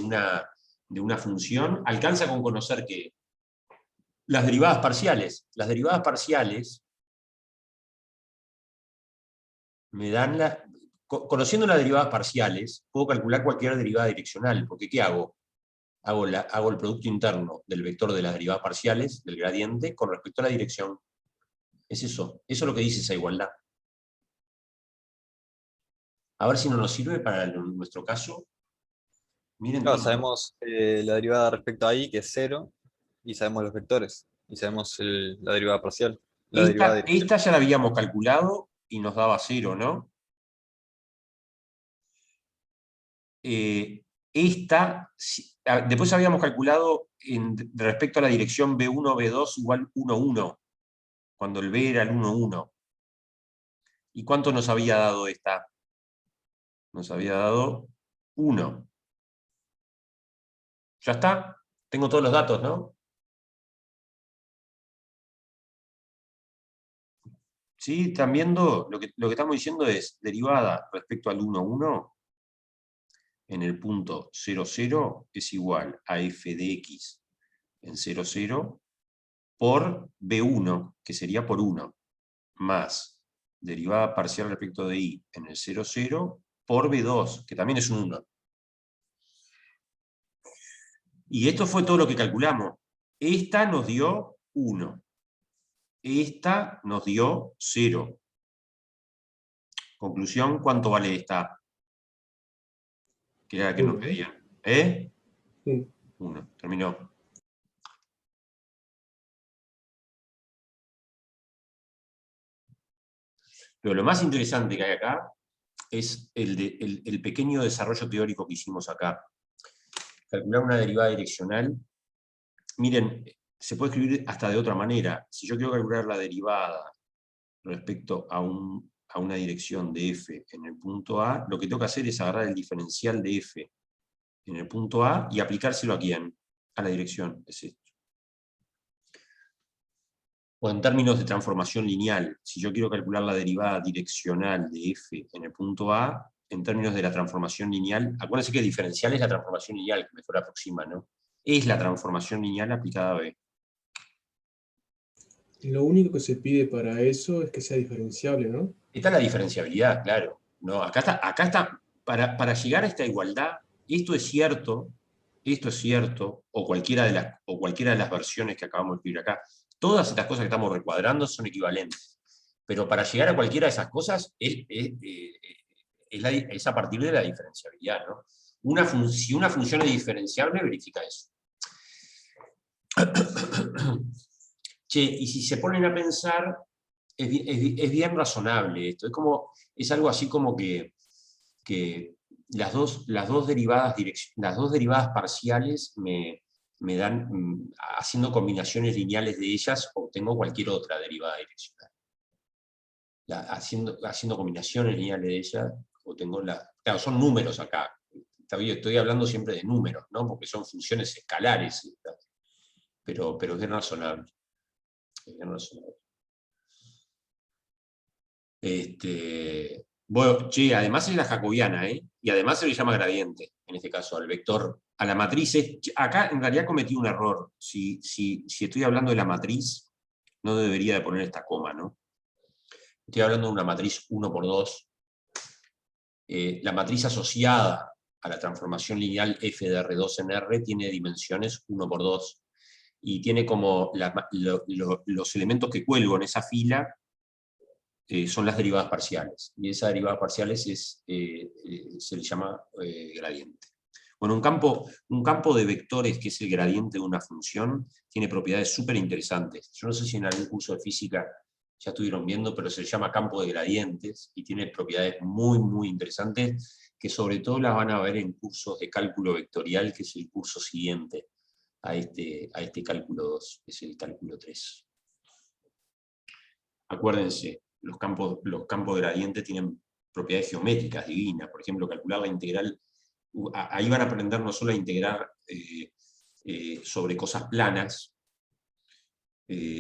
una función, alcanza con conocer que las derivadas parciales me dan conociendo las derivadas parciales, puedo calcular cualquier derivada direccional, porque ¿qué hago? Hago el producto interno del vector de las derivadas parciales, del gradiente, con respecto a la dirección. Es eso. Eso es lo que dice esa igualdad. A ver si no nos sirve para nuestro caso. Miren Claro, todo. sabemos la derivada respecto a I, que es 0, y sabemos los vectores, y sabemos la derivada parcial. La derivada directa. Esta ya la habíamos calculado y nos daba 0, ¿no? Después habíamos calculado respecto a la dirección B1, B2 igual 1, 1, cuando el B era el 1, 1. ¿Y cuánto nos había dado esta? Nos había dado 1. ¿Ya está? Tengo todos los datos, ¿no? ¿Sí? ¿Están viendo? Lo que estamos diciendo es derivada respecto al 1, 1 en el punto 0, 0 es igual a f de x en 0, 0 por B1, que sería por 1, más derivada parcial respecto de y en el 0, 0 por B2, que también es un 1. Y esto fue todo lo que calculamos. Esta nos dio 1. Esta nos dio 0. Conclusión, ¿cuánto vale esta? Que era la que nos pedían. ¿Eh? 1. Terminó. Pero lo más interesante que hay acá es el pequeño desarrollo teórico que hicimos acá. Calcular una derivada direccional. Miren, se puede escribir hasta de otra manera. Si yo quiero calcular la derivada respecto a una dirección de f en el punto A, lo que tengo que hacer es agarrar el diferencial de f en el punto A y aplicárselo a quién, a la dirección, es esto. O en términos de transformación lineal, si yo quiero calcular la derivada direccional de f en el punto A, en términos de la transformación lineal, acuérdense que diferencial es la transformación lineal, que mejor aproxima, ¿no? Es la transformación lineal aplicada a B. Lo único que se pide para eso es que sea diferenciable, ¿no? Está la diferenciabilidad, claro. No, acá está para llegar a esta igualdad, esto es cierto, o cualquiera de las versiones que acabamos de escribir acá. Todas estas cosas que estamos recuadrando son equivalentes. Pero para llegar a cualquiera de esas cosas es a partir de la diferenciabilidad, ¿no? Si una función es diferenciable, verifica eso. Che, y si se ponen a pensar, es bien razonable esto. Es algo así como que las dos derivadas parciales me dan, haciendo combinaciones lineales de ellas, obtengo cualquier otra derivada direccional. Haciendo combinaciones lineales de ellas, obtengo claro, son números acá. Estoy hablando siempre de números, ¿no? Porque son funciones escalares. Pero es bien razonable. Es bien razonable. Bueno, che, además es la jacobiana, ¿eh? Y además se le llama gradiente, en este caso, al vector, a la matriz. Acá en realidad cometí un error. Si estoy hablando de la matriz, no debería de poner esta coma, ¿no? Estoy hablando de una matriz 1 por 2. La matriz asociada a la transformación lineal f de R2 en R tiene dimensiones 1 por 2. Y tiene como los elementos que cuelgo en esa fila son las derivadas parciales. Y esas derivadas parciales se le llama gradiente. Bueno, un campo de vectores que es el gradiente de una función tiene propiedades súper interesantes. Yo no sé si en algún curso de física ya estuvieron viendo, pero se llama campo de gradientes y tiene propiedades muy, muy interesantes que sobre todo las van a ver en cursos de cálculo vectorial, que es el curso siguiente a este cálculo 2, es el cálculo 3. Acuérdense, los campos de gradiente tienen propiedades geométricas divinas. Por ejemplo, calcular la integral. Ahí van a aprender no solo a integrar sobre cosas planas,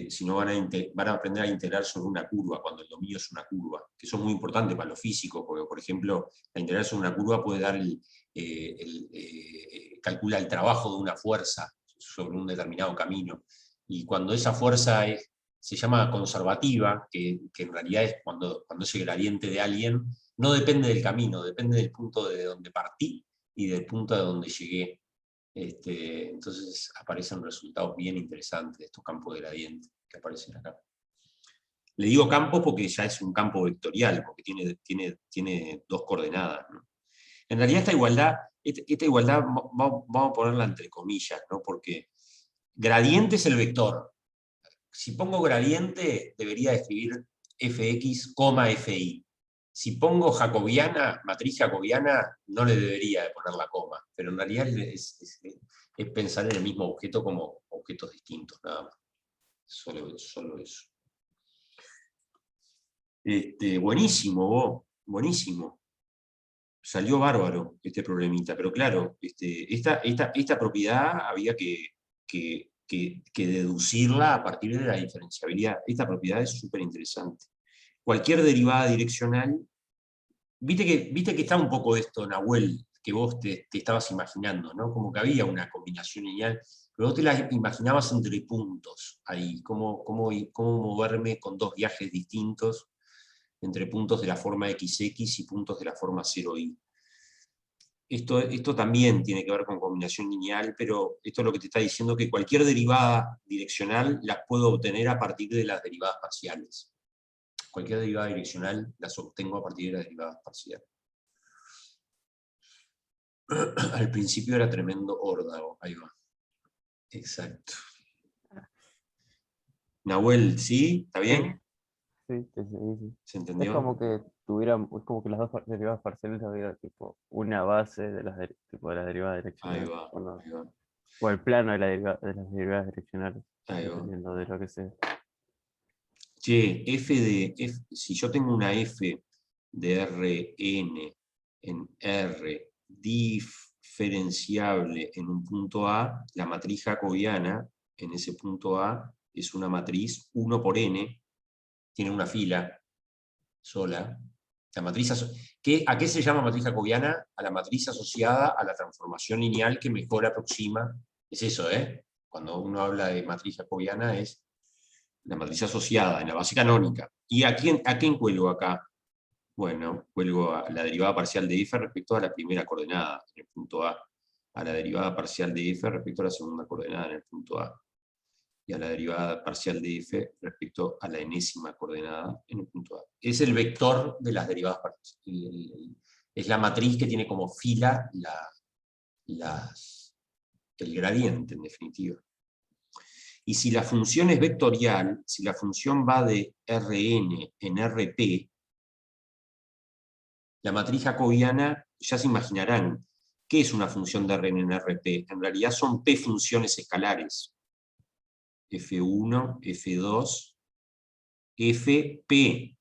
sino van a aprender a integrar sobre una curva, cuando el dominio es una curva, que son muy importantes para los físicos, porque, por ejemplo, la integral sobre una curva puede dar calcula el trabajo de una fuerza sobre un determinado camino. Y cuando esa fuerza se llama conservativa, que en realidad es cuando ese gradiente de alguien no depende del camino, depende del punto de donde partí y del punto de donde llegué. Entonces aparecen resultados bien interesantes de estos campos de gradiente que aparecen acá. Le digo campo porque ya es un campo vectorial, porque tiene dos coordenadas, ¿no? En realidad esta igualdad esta igualdad vamos a ponerla entre comillas, ¿no? Porque gradiente es el vector. Si pongo gradiente, debería escribir fx, fi. Si pongo jacobiana, matriz jacobiana, no le debería de poner la coma, pero en realidad es pensar en el mismo objeto como objetos distintos, nada más. Solo eso. Buenísimo, vos, buenísimo. Salió bárbaro este problemita, pero claro, esta propiedad había que deducirla a partir de la diferenciabilidad. Esta propiedad es súper interesante. Cualquier derivada direccional, viste que está un poco esto, Nahuel, que vos te estabas imaginando, ¿no? Como que había una combinación lineal, pero vos te la imaginabas entre puntos, ahí, cómo moverme con dos viajes distintos, entre puntos de la forma XX y puntos de la forma 0i. Esto también tiene que ver con combinación lineal, pero esto es lo que te está diciendo, que cualquier derivada direccional las puedo obtener a partir de las derivadas parciales. Cualquier derivada direccional las obtengo a partir de las derivadas parciales. Al principio era tremendo órdago, ahí va. Exacto. Nahuel, ¿sí? ¿Está bien? Sí. ¿Se entendió? Es como que las dos derivadas parciales había tipo una base de las derivadas direccionales. Ahí va. O el plano de las derivadas direccionales. Ahí va. Dependiendo de lo que sea. Che, si yo tengo una f de Rn en R diferenciable en un punto A, la matriz jacobiana en ese punto A es una matriz 1 por n, tiene una fila sola. La matriz ¿a qué se llama matriz jacobiana? A la matriz asociada a la transformación lineal que mejor aproxima. Es eso, ¿eh? Cuando uno habla de matriz jacobiana es la matriz asociada en la base canónica. ¿Y a quién cuelgo acá? Bueno, cuelgo a la derivada parcial de f respecto a la primera coordenada en el punto A, a la derivada parcial de f respecto a la segunda coordenada en el punto A, y a la derivada parcial de f respecto a la enésima coordenada en el punto A. Es el vector de las derivadas parciales. Es la matriz que tiene como fila el gradiente, en definitiva. Y si la función es vectorial, si la función va de Rn en Rp, la matriz jacobiana, ya se imaginarán, ¿qué es una función de Rn en Rp? En realidad son P funciones escalares. F1, F2, Fp.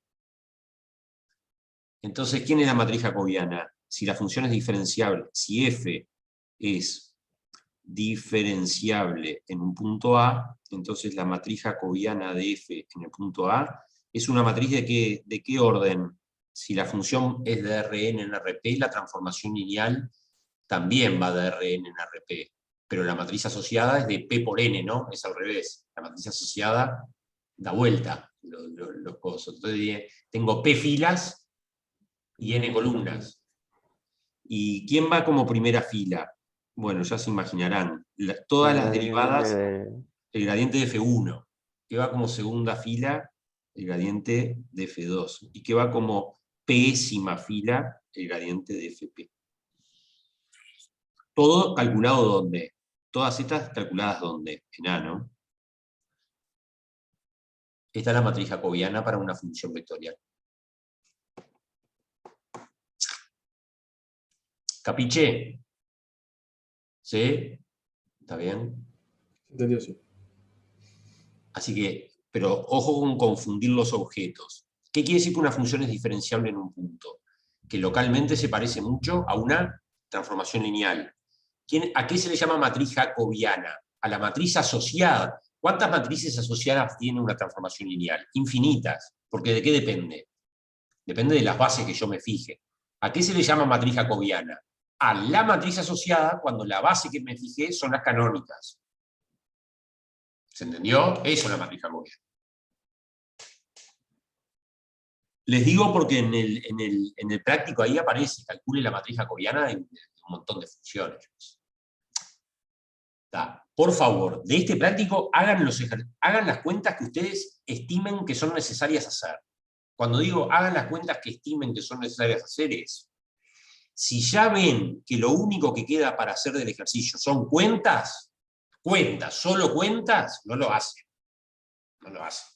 Entonces, ¿quién es la matriz jacobiana? Si la función es diferenciable, si F es diferenciable en un punto A, entonces la matriz jacobiana de F en el punto A es una matriz de qué orden. Si la función es de Rn en Rp, la transformación lineal también va de Rn en Rp, pero la matriz asociada es de P por N, ¿no? Es al revés. La matriz asociada da vuelta los cosas. Entonces tengo P filas y N columnas. ¿Y quién va como primera fila? Bueno, ya se imaginarán, todas las derivadas, el gradiente de F1, que va como segunda fila, el gradiente de F2, y que va como pésima fila, el gradiente de Fp. Todo calculado ¿dónde? Todas estas calculadas ¿dónde? En A, ¿no? Esta es la matriz jacobiana para una función vectorial. ¿Capiche? ¿Sí? ¿Está bien? Entendido, sí. Así que, pero ojo con confundir los objetos. ¿Qué quiere decir que una función es diferenciable en un punto? Que localmente se parece mucho a una transformación lineal. ¿A qué se le llama matriz jacobiana? A la matriz asociada. ¿Cuántas matrices asociadas tiene una transformación lineal? Infinitas. ¿Porque de qué depende? Depende de las bases que yo me fije. ¿A qué se le llama matriz jacobiana? A la matriz asociada cuando la base que me fijé son las canónicas. ¿Se entendió? Eso es la matriz jacobiana. Les digo porque en el práctico ahí aparece, calcule la matriz jacobiana de un montón de funciones. Por favor, de este práctico hagan las cuentas que ustedes estimen que son necesarias hacer. Cuando digo hagan las cuentas que estimen que son necesarias hacer es, Si ya ven que lo único que queda para hacer del ejercicio son cuentas, solo cuentas, no lo hacen. No lo hacen.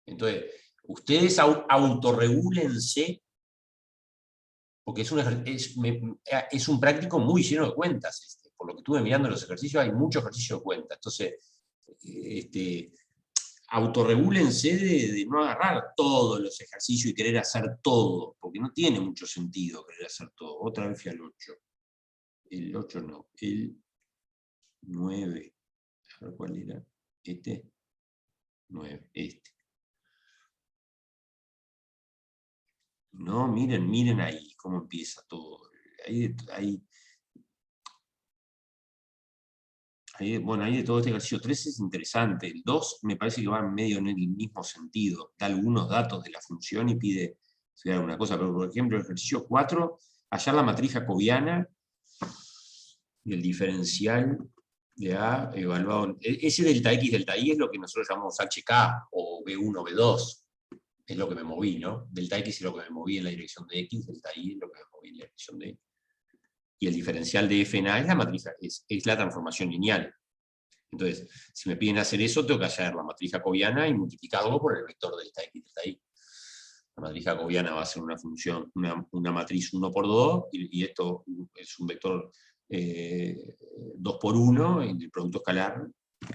Entonces, ustedes autorregúlense, porque es un práctico muy lleno de cuentas. Por lo que estuve mirando los ejercicios, hay mucho ejercicio de cuentas. Entonces, autorregúlense de no agarrar todos los ejercicios y querer hacer todo, porque no tiene mucho sentido querer hacer todo. Otra vez fui al 8. El 8 no, el 9. A ver cuál era. Este. 9, este. No, miren ahí cómo empieza todo. Bueno, hay de todo este ejercicio. 3 es interesante. El 2 me parece que va medio en el mismo sentido. Da algunos datos de la función y pide alguna cosa. Pero, por ejemplo, el ejercicio 4, hallar la matriz jacobiana y el diferencial de A evaluado. Ese delta X, delta Y es lo que nosotros llamamos HK o B1, B2. Es lo que me moví, ¿no? Delta X es lo que me moví en la dirección de X, delta Y es lo que me moví en la dirección de Y. Y el diferencial de f en A es la matriz, es la transformación lineal. Entonces, si me piden hacer eso, tengo que hallar la matriz jacobiana y multiplicarlo por el vector delta X, delta Y. La matriz jacobiana va a ser una función, una matriz 1 por 2, y esto es un vector 2 por 1, y el producto escalar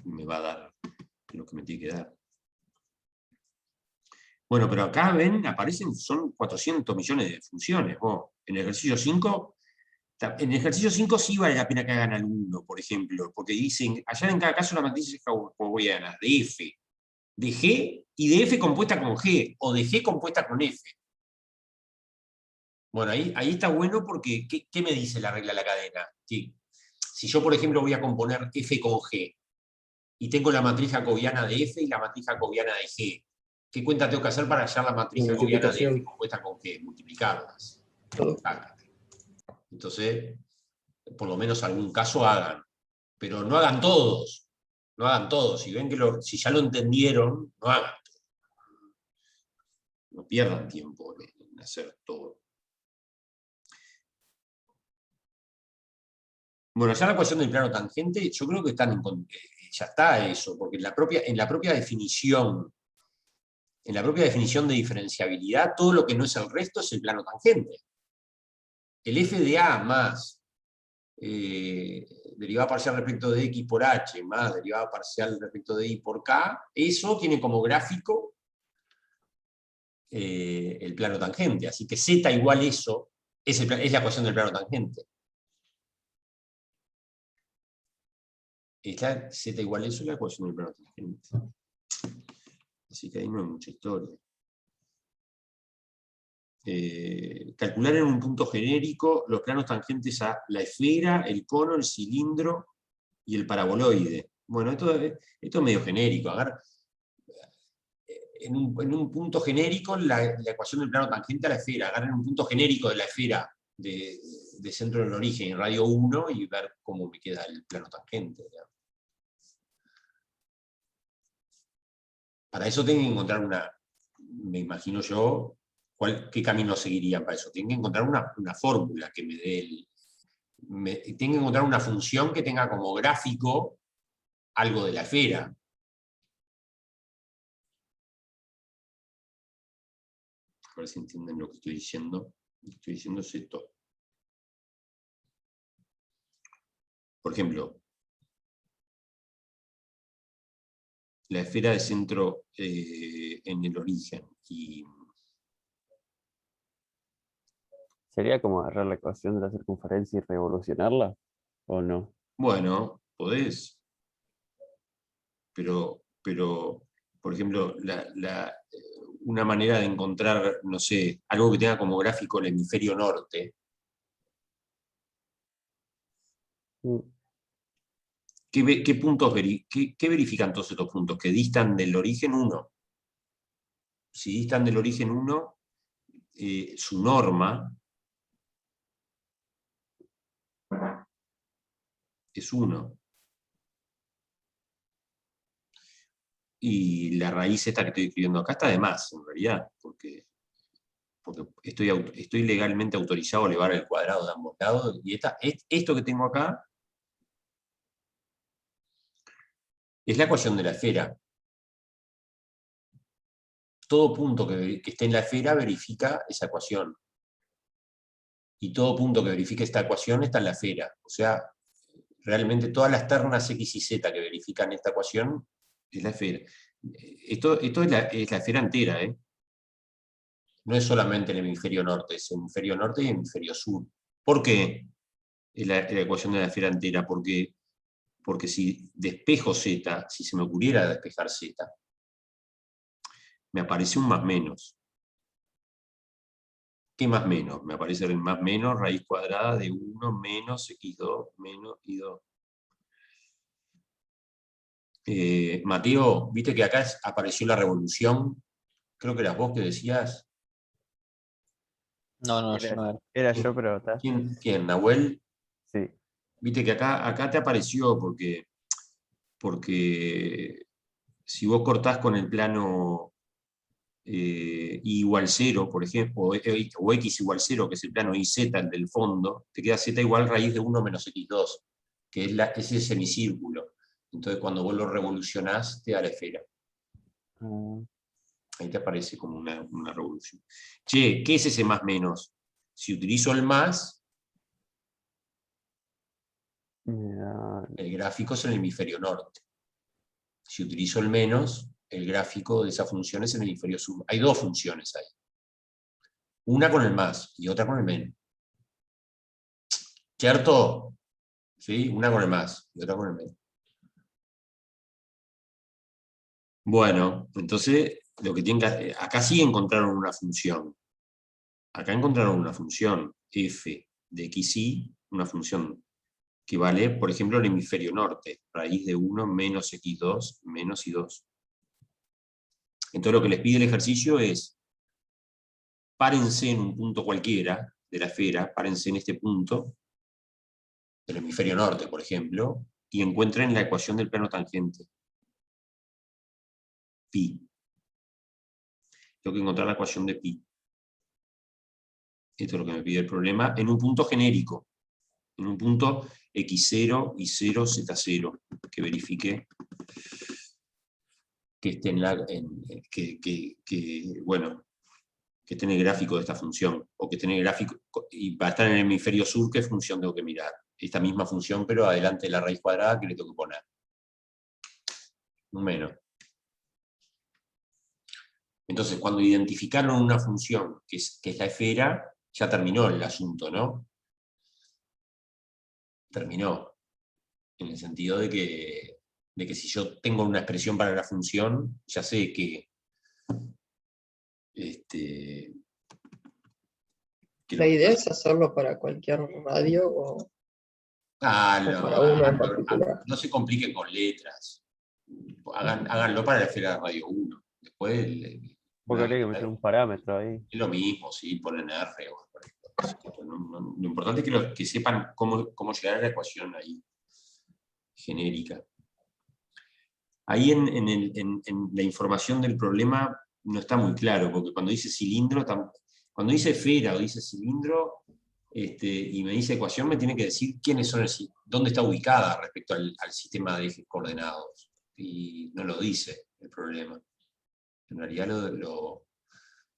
me va a dar lo que me tiene que dar. Bueno, pero acá ven, aparecen, son 400 millones de funciones. En el ejercicio 5, sí vale la pena que hagan al 1, por ejemplo, porque dicen, hallar en cada caso la matriz jacobiana de F, de G, y de F compuesta con G, o de G compuesta con F. Bueno, ahí está bueno porque, ¿qué me dice la regla de la cadena? Que si yo, por ejemplo, voy a componer F con G, y tengo la matriz jacobiana de F y la matriz jacobiana de G, ¿qué cuenta tengo que hacer para hallar la matriz jacobiana de F compuesta con G? Multiplicarlas. Entonces, por lo menos algún caso hagan. Pero no hagan todos. No hagan todos. Si ven que si ya lo entendieron, no hagan todo. No pierdan tiempo en hacer todo. Bueno, ya la ecuación del plano tangente, yo creo que ya está eso, porque en la propia definición de diferenciabilidad, todo lo que no es el resto es el plano tangente. El f de A más derivada parcial respecto de x por h más derivada parcial respecto de y por k, eso tiene como gráfico el plano tangente. Así que z igual eso es la ecuación del plano tangente. Z igual eso es la ecuación del plano tangente. Así que ahí no hay mucha historia. Calcular en un punto genérico los planos tangentes a la esfera, el cono, el cilindro y el paraboloide. Bueno, esto es medio genérico. A ver, en un punto genérico la ecuación del plano tangente a la esfera. Agarren un punto genérico de la esfera de centro del origen en radio 1 y ver cómo me queda el plano tangente. ¿Ya? Para eso tengo que encontrar me imagino yo, ¿qué camino seguirían para eso? Tienen que encontrar una fórmula que me dé tienen que encontrar una función que tenga como gráfico algo de la esfera. A ver si entienden lo que estoy diciendo. Lo que estoy diciendo es esto. Por ejemplo, la esfera de centro en el origen. ¿Sería como agarrar la ecuación de la circunferencia y revolucionarla? ¿O no? Bueno, podés. Pero por ejemplo, una manera de encontrar, no sé, algo que tenga como gráfico el hemisferio norte. ¿Qué puntos qué verifican todos estos puntos? Que distan del origen 1. Si distan del origen 1, su norma es 1. Y la raíz esta que estoy escribiendo acá está de más, en realidad, porque porque estoy legalmente autorizado a elevar el cuadrado de ambos lados, y esto que tengo acá es la ecuación de la esfera. Todo punto que esté en la esfera verifica esa ecuación. Y todo punto que verifique esta ecuación está en la esfera. O sea, realmente todas las ternas x y z que verifican esta ecuación es la esfera. Esto es la esfera entera, ¿eh? No es solamente el hemisferio norte, es el hemisferio norte y el hemisferio sur. ¿Por qué es la ecuación de la esfera entera? Porque si despejo z, si se me ocurriera despejar z, me aparece un más menos. ¿Qué más menos? Me aparece el más menos raíz cuadrada de 1 menos x2 menos y2. Mateo, viste que acá apareció la revolución. Creo que eras vos que decías. No, yo no era. Era yo, pero está. ¿Quién? ¿Nahuel? Sí. Viste que acá te apareció porque si vos cortás con el plano y igual 0, por ejemplo, o x igual 0, que es el plano YZ, el del fondo, te queda z igual raíz de 1 menos x2, que es ese semicírculo. Entonces cuando vos lo revolucionás, te da la esfera. Ahí te aparece como una revolución. Che, ¿qué es ese más menos? Si utilizo el más, el gráfico es en el hemisferio norte. Si utilizo el menos, el gráfico de esa función es en el hemisferio sur. Hay dos funciones ahí. Una con el más y otra con el menos. ¿Cierto? ¿Sí? Una con el más y otra con el menos. Bueno, entonces, lo que tienen que acá sí encontraron una función. Acá encontraron una función f de xy, una función que vale, por ejemplo, el hemisferio norte, raíz de 1 menos x2 menos y2. Entonces lo que les pide el ejercicio es, párense en un punto cualquiera de la esfera, párense en este punto, del hemisferio norte, por ejemplo, y encuentren la ecuación del plano tangente. Pi. Tengo que encontrar la ecuación de pi. Esto es lo que me pide el problema, en un punto genérico, en un punto x0 y 0, z0, que verifique que esté bueno, que esté en el gráfico de esta función, o que esté en el gráfico, y va a estar en el hemisferio sur, ¿qué función tengo que mirar? Esta misma función, pero adelante de la raíz cuadrada, que le tengo que poner un menos. Entonces, cuando identificaron una función que es la esfera, ya terminó el asunto, ¿no? Terminó. En el sentido de que si yo tengo una expresión para la función, ya sé que ¿La idea es hacerlo para cualquier radio o para uno en particular? no se compliquen con letras. Háganlo para la esfera de radio 1. Después... Porque habría que meter un parámetro ahí. Es lo mismo, sí, ponen R. Lo importante es que sepan cómo llegar a la ecuación ahí, genérica. Ahí en la información del problema no está muy claro, porque cuando dice cilindro, cuando dice esfera o dice cilindro, y me dice ecuación, me tiene que decir quiénes son dónde está ubicada respecto al sistema de ejes coordenados. Y no lo dice el problema. En realidad lo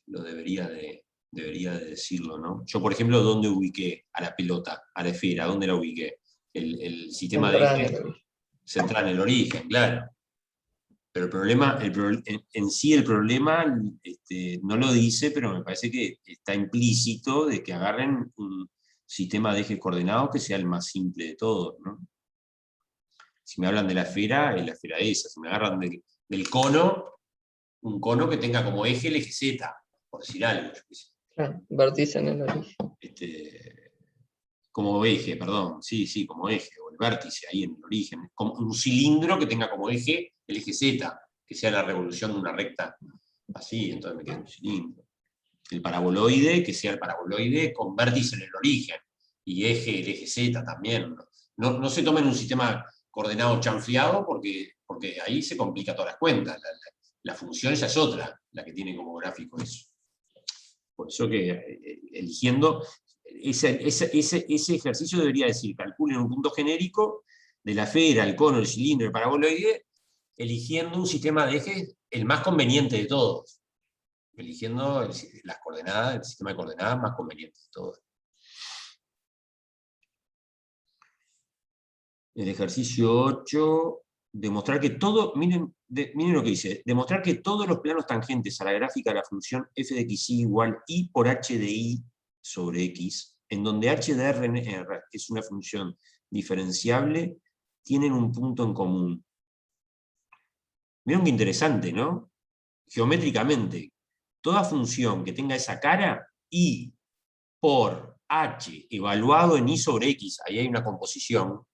debería de decirlo, ¿no? Yo, por ejemplo, ¿dónde ubiqué a la pelota, a la esfera? ¿Dónde la ubiqué? El sistema de ejes central en el origen, claro. Pero el problema, en sí el problema no lo dice, pero me parece que está implícito de que agarren un sistema de ejes coordenados que sea el más simple de todos, ¿no? Si me hablan de la esfera, es la esfera esa. Si me agarran del cono, un cono que tenga como eje el eje Z, por decir algo. Claro, vértice en el origen. Como eje, perdón, sí, como eje, o el vértice ahí en el origen. Como un cilindro que tenga como eje el eje Z, que sea la revolución de una recta así, entonces me queda un cilindro. El paraboloide, que sea el paraboloide con vértice en el origen, y el eje Z también. No se tomen un sistema coordenado chanfleado, porque ahí se complica todas las cuentas. La función ya es otra, la que tiene como gráfico eso. eso que eligiendo, ese ejercicio debería decir, calculen un punto genérico de la esfera, el cono, el cilindro, el paraboloide, eligiendo un sistema de ejes el más conveniente de todos. Eligiendo las coordenadas, el sistema de coordenadas más conveniente de todos. El ejercicio 8, demostrar que todo, miren lo que dice, demostrar que todos los planos tangentes a la gráfica de la función f de xy igual i por h de i sobre x, en donde h de r es una función diferenciable, tienen un punto en común. Miren qué interesante, ¿no? Geométricamente, toda función que tenga esa cara, i por h evaluado en i sobre x, ahí hay una composición,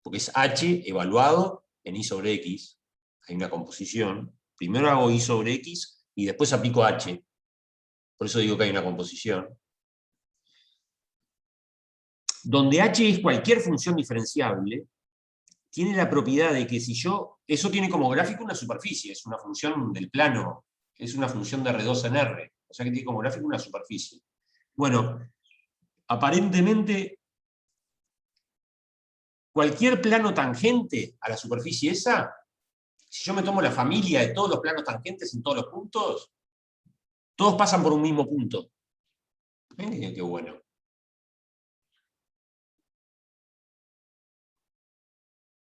porque es h evaluado en i sobre x, hay una composición, primero hago i sobre x y después aplico h, por eso digo que hay una composición, donde h es cualquier función diferenciable, tiene la propiedad de que si yo, eso tiene como gráfico una superficie, es una función del plano, es una función de R2 en R, o sea que tiene como gráfico una superficie. Bueno, aparentemente, cualquier plano tangente a la superficie esa, si yo me tomo la familia de todos los planos tangentes en todos los puntos, todos pasan por un mismo punto. Miren qué bueno.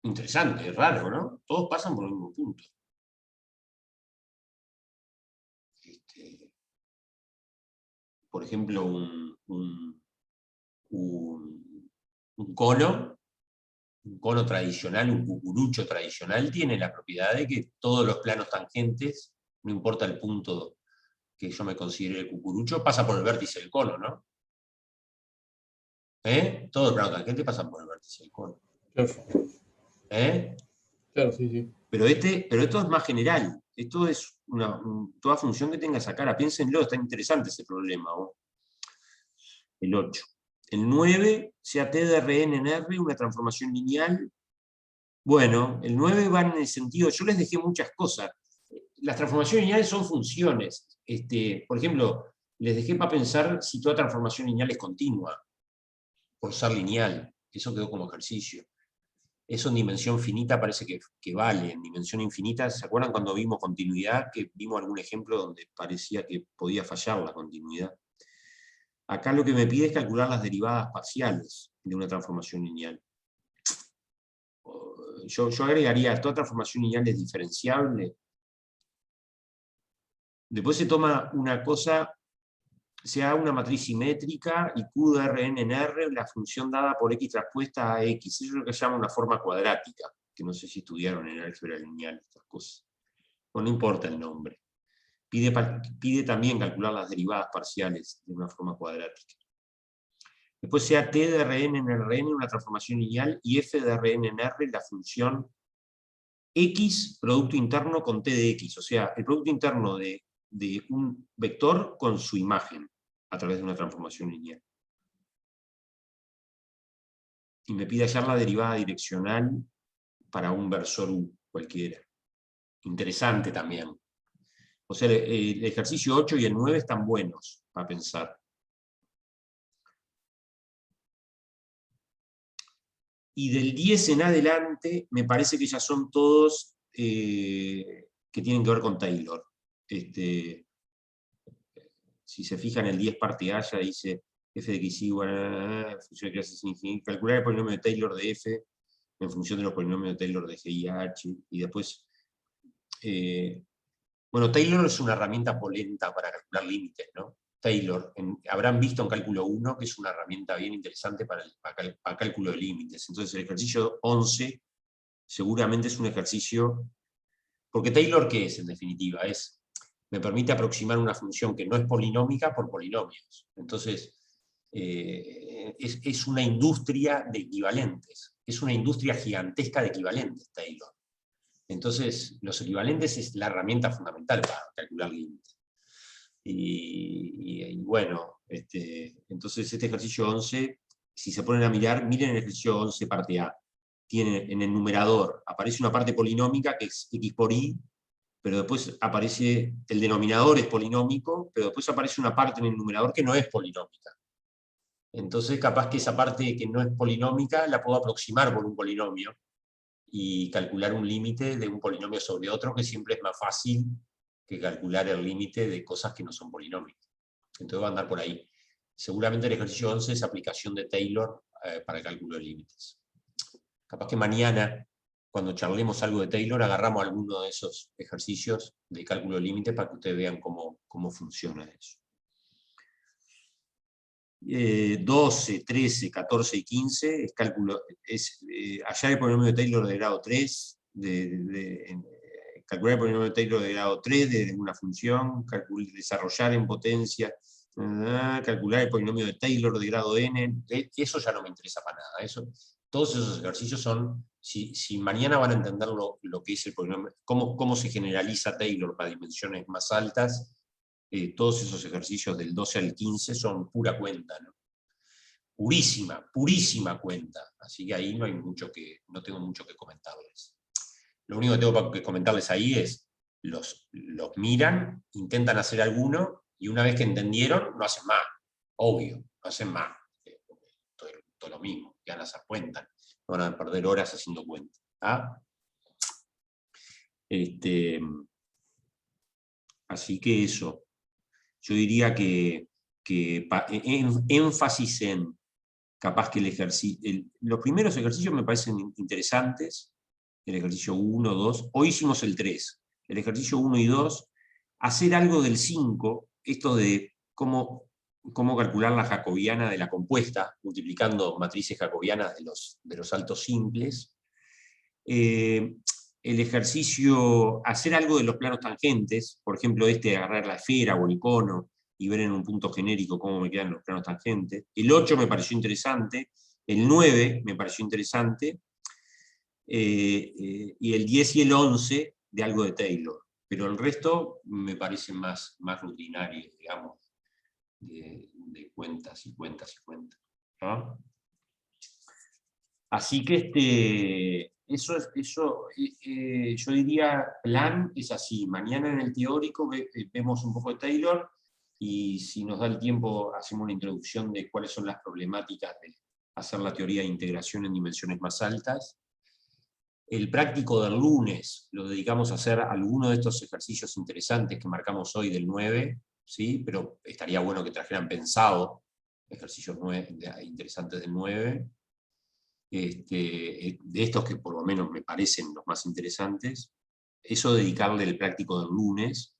Interesante, es raro, ¿no? Todos pasan por el mismo punto. Por ejemplo, un cono tradicional, un cucurucho tradicional, tiene la propiedad de que todos los planos tangentes, no importa el punto que yo me considere el cucurucho, pasa por el vértice del cono, ¿no? Todos los planos tangentes pasan por el vértice del cono. Claro. Claro, sí, sí. Pero esto es más general. Esto es toda función que tenga esa cara. Piénsenlo, está interesante ese problema. ¿No? El 8. El 9, sea T de Rn en R, una transformación lineal. Bueno, el 9 va en el sentido, yo les dejé muchas cosas. Las transformaciones lineales son funciones. Por ejemplo, les dejé para pensar si toda transformación lineal es continua, por ser lineal. Eso quedó como ejercicio. Eso en dimensión finita parece que vale. En dimensión infinita, ¿se acuerdan cuando vimos continuidad? Que vimos algún ejemplo donde parecía que podía fallar la continuidad. Acá lo que me pide es calcular las derivadas parciales de una transformación lineal. Yo agregaría, toda transformación lineal es diferenciable. Después se toma una cosa, se da una matriz simétrica y Q de Rn en R, la función dada por X traspuesta a X. Eso es lo que se llama una forma cuadrática, que no sé si estudiaron en álgebra lineal estas cosas. Bueno, no importa el nombre. Pide también calcular las derivadas parciales de una forma cuadrática. Después sea T de Rn en Rn una transformación lineal y F de Rn en R la función X producto interno con T de X. O sea, el producto interno de un vector con su imagen a través de una transformación lineal. Y me pide hallar la derivada direccional para un versor U cualquiera. Interesante también. O sea, el ejercicio 8 y el 9 están buenos para pensar. Y del 10 en adelante, me parece que ya son todos que tienen que ver con Taylor. Si se fijan, el 10 parte A ya dice f de x igual a función de clase sin infinito, calcular el polinomio de Taylor de f en función de los polinomios de Taylor de g y h, y después, bueno, Taylor es una herramienta polenta para calcular límites, ¿no? Taylor, habrán visto en cálculo 1 que es una herramienta bien interesante para cálculo de límites. Entonces el ejercicio 11 seguramente es un ejercicio, porque Taylor, ¿qué es en definitiva? Me permite aproximar una función que no es polinómica por polinomios. Entonces, es una industria de equivalentes, es una industria gigantesca de equivalentes, Taylor. Entonces, los equivalentes es la herramienta fundamental para calcular límites. Y bueno, entonces este ejercicio 11, si se ponen a mirar, miren el ejercicio 11 parte A. Tiene en el numerador, aparece una parte polinómica que es x por y, pero después aparece, el denominador es polinómico, pero después aparece una parte en el numerador que no es polinómica. Entonces capaz que esa parte que no es polinómica la puedo aproximar por un polinomio y calcular un límite de un polinomio sobre otro, que siempre es más fácil que calcular el límite de cosas que no son polinomios. Entonces va a andar por ahí. Seguramente el ejercicio 11 es aplicación de Taylor para el cálculo de límites. Capaz que mañana, cuando charlemos algo de Taylor, agarramos alguno de esos ejercicios de cálculo de límites para que ustedes vean cómo funciona eso. 12, 13, 14 y 15 es cálculo, hallar el polinomio de Taylor de grado 3, calcular el polinomio de Taylor de grado 3 de una función, desarrollar en potencia, calcular el polinomio de Taylor de grado n, eso ya no me interesa para nada. Todos esos ejercicios son, si mañana van a entender lo que es el polinomio, cómo se generaliza Taylor para dimensiones más altas, todos esos ejercicios del 12 al 15 son pura cuenta, ¿no? Purísima, purísima cuenta. Así que ahí no tengo mucho que comentarles. Lo único que tengo que comentarles ahí es, los miran, intentan hacer alguno, y una vez que entendieron, no hacen más. Obvio, no hacen más. Todo lo mismo, ya las cuentan. No van a perder horas haciendo cuentas. ¿Ah? Así que eso. Yo diría que énfasis en, capaz que el ejercicio, los primeros ejercicios me parecen interesantes, el ejercicio 1, 2, hoy hicimos el 3, el ejercicio 1 y 2, hacer algo del 5, esto de cómo calcular la jacobiana de la compuesta, multiplicando matrices jacobianas de los altos simples, el ejercicio, hacer algo de los planos tangentes, por ejemplo de agarrar la esfera o el cono y ver en un punto genérico cómo me quedan los planos tangentes. El 8 me pareció interesante, el 9 me pareció interesante, y el 10 y el 11 de algo de Taylor, pero el resto me parecen más rutinarios, digamos, de cuentas y cuentas y cuentas, ¿no? Así que yo diría, plan es así, mañana en el teórico vemos un poco de Taylor, y si nos da el tiempo hacemos una introducción de cuáles son las problemáticas de hacer la teoría de integración en dimensiones más altas. El práctico del lunes lo dedicamos a hacer algunos de estos ejercicios interesantes que marcamos hoy del 9, ¿sí? Pero estaría bueno que trajeran pensado ejercicios interesantes del 9. De estos que por lo menos me parecen los más interesantes, eso dedicarle el práctico del lunes,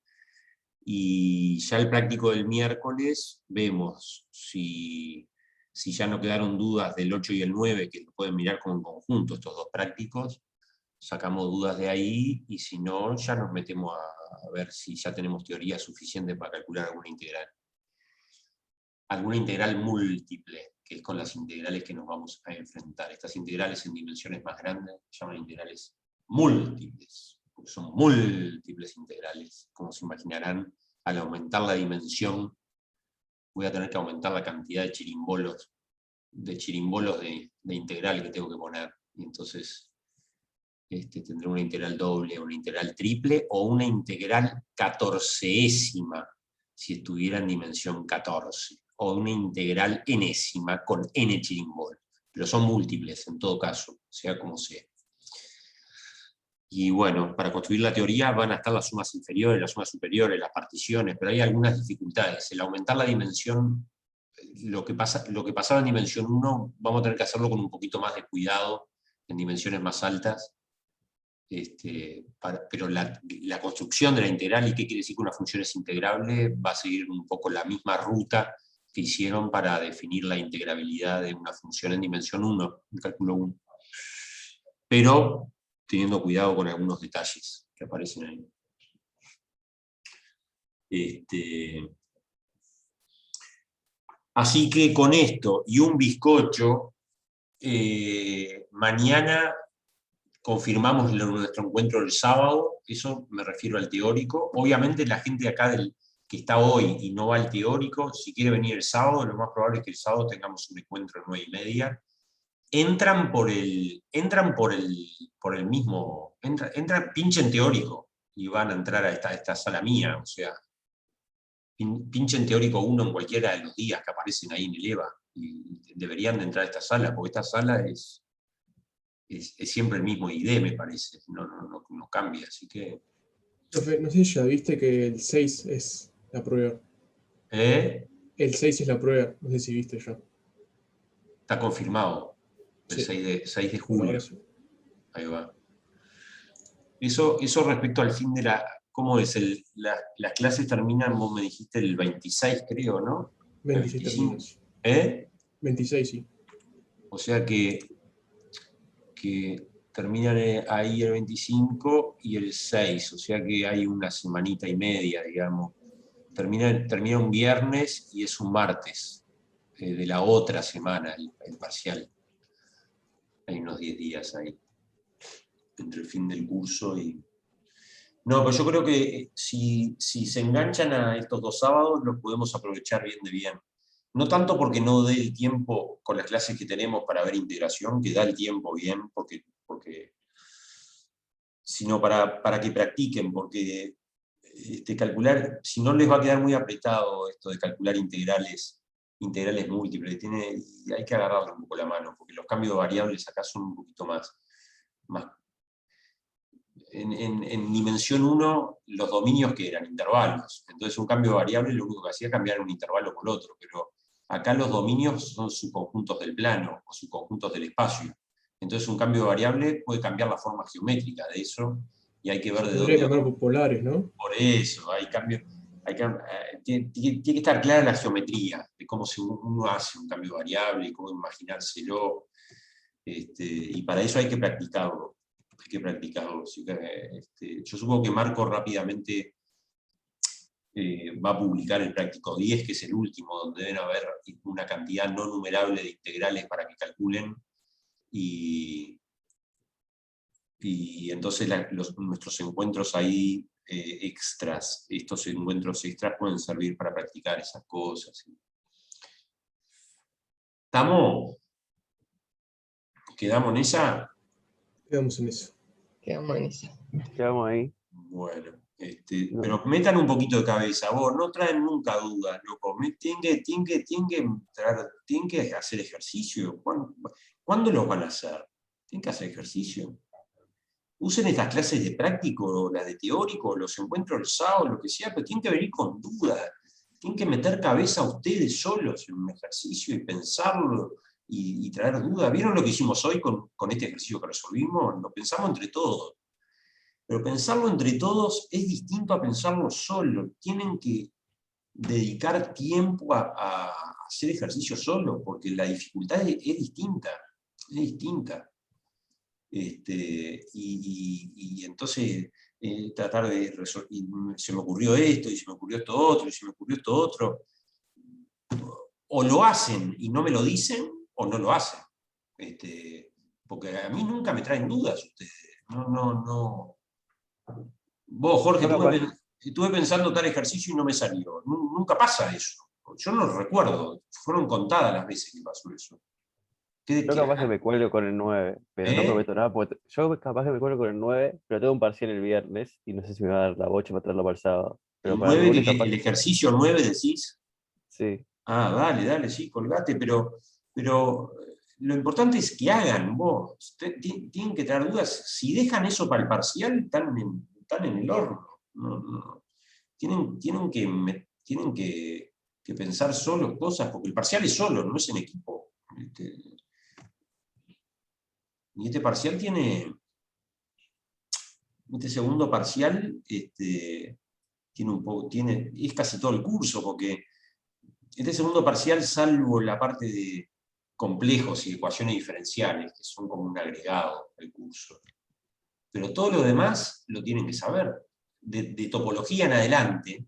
y ya el práctico del miércoles vemos si ya no quedaron dudas del 8 y el 9, que lo pueden mirar como en conjunto estos dos prácticos, sacamos dudas de ahí, y si no, ya nos metemos a ver si ya tenemos teoría suficiente para calcular alguna integral múltiple, que es con las integrales que nos vamos a enfrentar. Estas integrales en dimensiones más grandes se llaman integrales múltiples, porque son múltiples integrales. Como se imaginarán, al aumentar la dimensión, voy a tener que aumentar la cantidad de chirimbolos de integral que tengo que poner. Y entonces tendré una integral doble, una integral triple, o una integral catorceésima, si estuviera en dimensión 14. O una integral enésima con n chirimbol, pero son múltiples en todo caso, sea como sea. Y bueno, para construir la teoría van a estar las sumas inferiores, las sumas superiores, las particiones, pero hay algunas dificultades. El aumentar la dimensión, lo que pasaba en dimensión 1, vamos a tener que hacerlo con un poquito más de cuidado en dimensiones más altas. Pero la construcción de la integral y qué quiere decir que una función es integrable va a seguir un poco la misma ruta que hicieron para definir la integrabilidad de una función en dimensión 1, en cálculo 1. Pero teniendo cuidado con algunos detalles que aparecen ahí. Así que con esto y un bizcocho, mañana confirmamos nuestro encuentro el sábado. Eso me refiero al teórico. Obviamente la gente de acá que está hoy y no va al teórico, si quiere venir el sábado, lo más probable es que el sábado tengamos un encuentro a 9:30. Entran por el mismo, pinchen teórico, y van a entrar a esta sala mía, o sea, pinchen teórico 1 en cualquiera de los días que aparecen ahí en el EVA, y deberían de entrar a esta sala, porque esta sala es siempre el mismo ID, me parece, no cambia, así que... Profe, no sé si ya viste que el 6 es la prueba. ¿Eh? El 6 es la prueba, no sé si viste ya. Está confirmado, el Sí. 6 de Por julio. ahora sí. Ahí va. Eso respecto al fin de la... ¿Cómo es? Las clases terminan, vos me dijiste, el 26, creo, ¿no? 26 terminas. 26, sí. O sea que terminan ahí el 25 y el 6, o sea que hay una semanita y media, digamos. Termina un viernes y es un martes de la otra semana el parcial. Hay unos 10 días ahí, entre el fin del curso y... No, pero yo creo que si se enganchan a estos 2 sábados, los podemos aprovechar bien de bien. No tanto porque no dé el tiempo con las clases que tenemos para ver integración, que da el tiempo bien, sino para que practiquen, porque calcular, si no les va a quedar muy apretado esto de calcular integrales múltiples, y hay que agarrarle un poco la mano, porque los cambios de variables acá son un poquito más en dimensión 1, los dominios que eran intervalos. Entonces un cambio de variable lo único que hacía era cambiar un intervalo por otro, pero acá los dominios son subconjuntos del plano o subconjuntos del espacio. Entonces un cambio de variable puede cambiar la forma geométrica de eso, y hay que ver de Podría dónde... cambiar por polares, ¿no? Por eso, hay cambios... tiene que estar clara la geometría de cómo uno hace un cambio de variable y cómo imaginárselo. Y para eso hay que practicarlo. Así que, yo supongo que Marco rápidamente va a publicar el práctico 10, que es el último, donde deben haber una cantidad no numerable de integrales para que calculen, y entonces nuestros encuentros ahí extras, estos encuentros extras pueden servir para practicar esas cosas. ¿Estamos? ¿Quedamos en esa? Quedamos en eso. Quedamos ahí. Bueno, pero metan un poquito de cabeza, vos, no traen nunca dudas, loco. Tienen que hacer ejercicio. ¿Cuándo los van a hacer? Tienen que hacer ejercicio. Usen estas clases de práctico, las de teórico, los encuentros el sábado, lo que sea, pero tienen que venir con dudas. Tienen que meter cabeza a ustedes solos en un ejercicio y pensarlo y traer dudas. ¿Vieron lo que hicimos hoy con este ejercicio que resolvimos? Lo pensamos entre todos. Pero pensarlo entre todos es distinto a pensarlo solo. Tienen que dedicar tiempo a hacer ejercicio solo, porque la dificultad es distinta. Es distinta. Y entonces tratar de resolver, se me ocurrió esto, y se me ocurrió esto otro, y se me ocurrió esto otro. O lo hacen y no me lo dicen, o no lo hacen. Porque a mí nunca me traen dudas ustedes. No. Vos, Jorge, estuve pensando tal ejercicio y no me salió. Nunca pasa eso. Yo no lo recuerdo. Fueron contadas las veces que pasó eso. Yo capaz que me cuelgo con el 9, pero no prometo nada. Yo capaz que me cuelgo con el 9, pero tengo un parcial el viernes y no sé si me va a dar la bocha para traerlo para el sábado. Pero ¿El para 9, lunes, capaz... el ejercicio 9 decís? Sí. Ah, dale, sí, colgate, pero lo importante es que hagan vos. Tienen que traer dudas. Si dejan eso para el parcial, están en el horno. No. Tienen que pensar solos cosas, porque el parcial es solo, no es en equipo. Y este parcial tiene... Este segundo parcial es casi todo el curso, porque este segundo parcial, salvo la parte de complejos y ecuaciones diferenciales, que son como un agregado del curso, pero todo lo demás lo tienen que saber. De topología en adelante,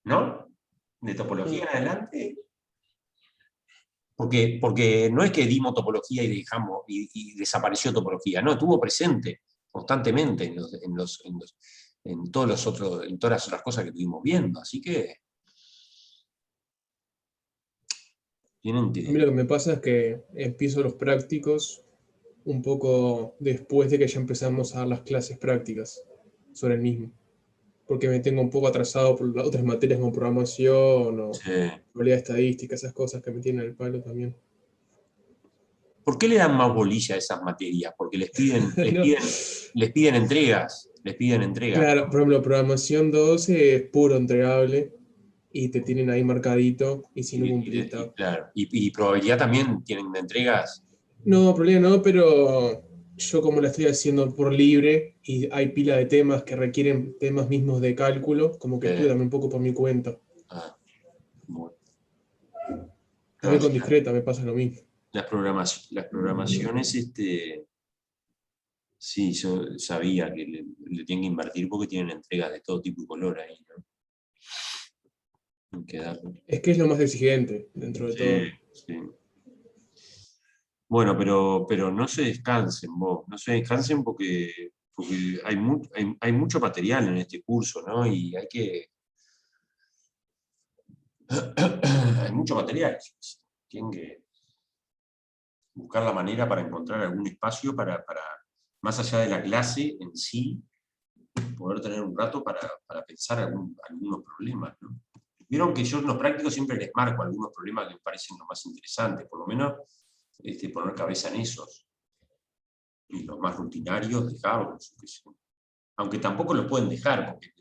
¿no? De topología en adelante, porque no es que dimos topología y dejamos y desapareció topología, no, estuvo presente constantemente en todas las otras cosas que estuvimos viendo, así que tienen que... A mí lo que me pasa es que empiezo los prácticos un poco después de que ya empezamos a dar las clases prácticas sobre el mismo. porque me tengo un poco atrasado por las otras materias como programación o probabilidad estadística, esas cosas que me tienen el palo también. ¿Por qué le dan más bolilla a esas materias? Porque les piden, No. les piden entregas. Les piden entregas. Claro, por ejemplo, programación 12 es puro entregable y te tienen ahí marcadito y si no cumplís. Claro. ¿Y probabilidad también tienen de entregas? No, problema no, pero yo como la estoy haciendo por libre y hay pila de temas que requieren temas mismos de cálculo, como que estudio también un poco por mi cuenta. Bueno. También con discreta me pasa lo mismo. Las programaciones, sí, yo sabía que le tienen que invertir porque tienen entregas de todo tipo y color ahí, ¿no? Es que es lo más exigente dentro de todo. Sí. Bueno, pero no se descansen vos, no se descansen porque hay mucho material en este curso, ¿no? Y hay mucho material. Tienen que buscar la manera para encontrar algún espacio para más allá de la clase en sí, poder tener un rato para pensar algunos problemas, ¿no? Vieron que yo en los prácticos siempre les marco algunos problemas que me parecen los más interesantes, por lo menos poner cabeza en esos. Y los más rutinarios, dejarlos. Aunque tampoco los pueden dejar, porque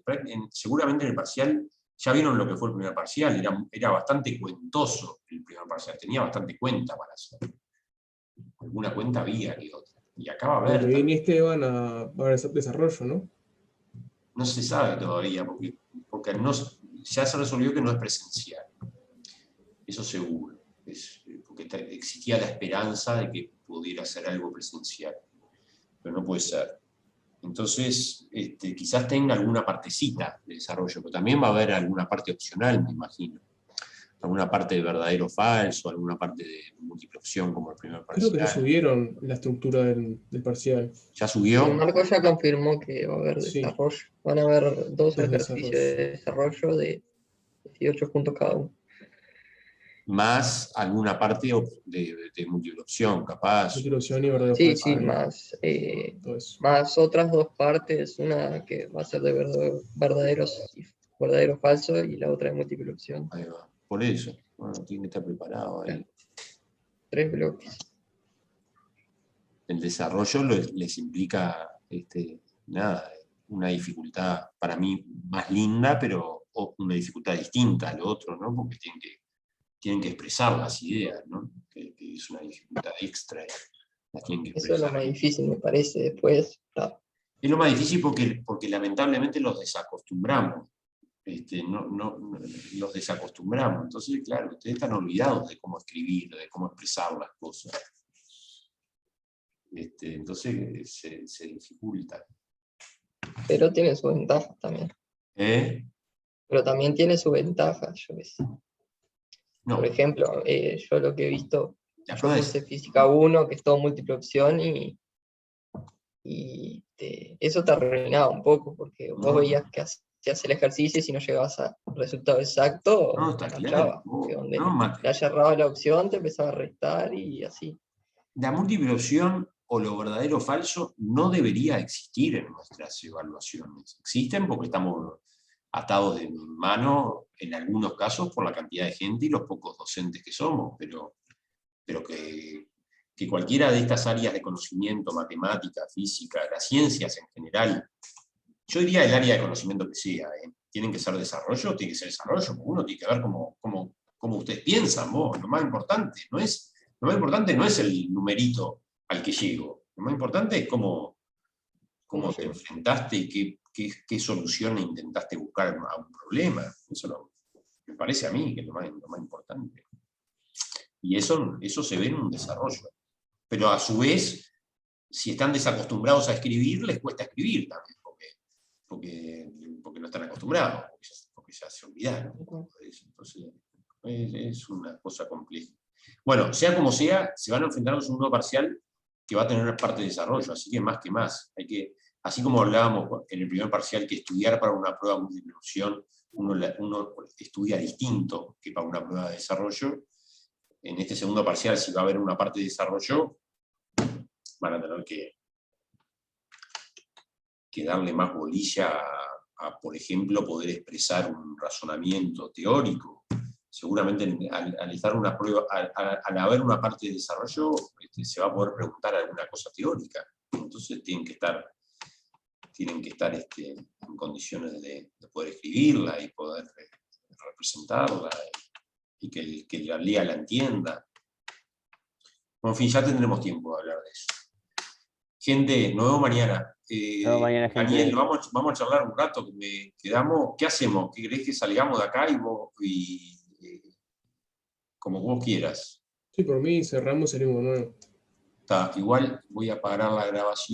seguramente en el parcial, ya vieron lo que fue el primer parcial, era bastante cuentoso el primer parcial, tenía bastante cuenta para hacer. Alguna cuenta había que otra. Y acá va a haber. Porque en van a haber desarrollo, ¿no? No se sabe todavía, porque ya se resolvió que no es presencial. Eso seguro. Porque existía la esperanza de que pudiera ser algo presencial. Pero no puede ser. Entonces, quizás tenga alguna partecita de desarrollo, pero también va a haber alguna parte opcional, me imagino. Alguna parte de verdadero o falso, alguna parte de múltiple opción como el primer parcial. Creo que ya subieron la estructura del parcial. ¿Ya subió? Sí, Marco ya confirmó que va a haber desarrollo. Van a haber dos ejercicios de desarrollo de 18 puntos cada uno. Más alguna parte de múltiple opción, capaz. Múltiple opción y verdadero Sí, falso. sí, más otras dos partes, una que va a ser de verdadero falso y la otra de múltiple opción. Ahí va. Por eso, bueno, tiene que estar preparado ahí. 3 bloques. El desarrollo les implica una dificultad para mí más linda, pero una dificultad distinta al otro, ¿no? Porque tienen que expresar las ideas, ¿no? Que es una dificultad extra. Las tienen que expresar. Eso es lo más difícil, me parece, después. Es lo más difícil porque lamentablemente los desacostumbramos. Los desacostumbramos. Entonces, claro, ustedes están olvidados de cómo escribir, de cómo expresar las cosas. Entonces se dificulta. Pero tiene sus ventajas también. Pero también tiene sus ventajas, yo qué sé. No. Por ejemplo, yo lo que he visto, yo puse Física 1, que es todo múltiple opción, y eso te arruinaba un poco, porque vos veías que hacías el ejercicio y si no llegabas al resultado exacto, claro. donde te haya errado la opción, te empezaba a restar y así. La múltiple opción o lo verdadero o falso no debería existir en nuestras evaluaciones. Existen porque estamos atados de mano en algunos casos por la cantidad de gente y los pocos docentes que somos, pero que cualquiera de estas áreas de conocimiento, matemática, física, las ciencias en general, yo diría el área de conocimiento que sea, tienen que ser desarrollo, tiene que ser desarrollo, uno tiene que ver cómo ustedes piensan, vos, lo más importante no es el numerito al que llego, lo más importante es cómo te enfrentaste y qué solución intentaste buscar a un problema. Eso me parece a mí que es lo más importante. Y eso se ve en un desarrollo. Pero a su vez, si están desacostumbrados a escribir, les cuesta escribir también, porque no están acostumbrados, porque ya se olvidaron. Entonces, es una cosa compleja. Bueno, sea como sea, se van a enfrentar a un segundo parcial que va a tener parte de desarrollo, así que más. Así como hablábamos en el primer parcial, que estudiar para una prueba de múltiple opción, uno estudia distinto que para una prueba de desarrollo. En este segundo parcial, si va a haber una parte de desarrollo, van a tener que darle más bolilla por ejemplo, poder expresar un razonamiento teórico. Seguramente al estar una prueba, al haber una parte de desarrollo, se va a poder preguntar alguna cosa teórica. Entonces tienen que estar en condiciones de poder escribirla y poder representarla y que la lea la entienda. Bueno, en fin, ya tendremos tiempo de hablar de eso. Gente, nos vemos mañana. Mañana, gente. Daniel, vamos a charlar un rato. Quedamos. ¿Qué hacemos? ¿Qué querés que salgamos de acá como vos quieras? Sí, por mí cerramos, salimos nuevo. Igual voy a parar la grabación.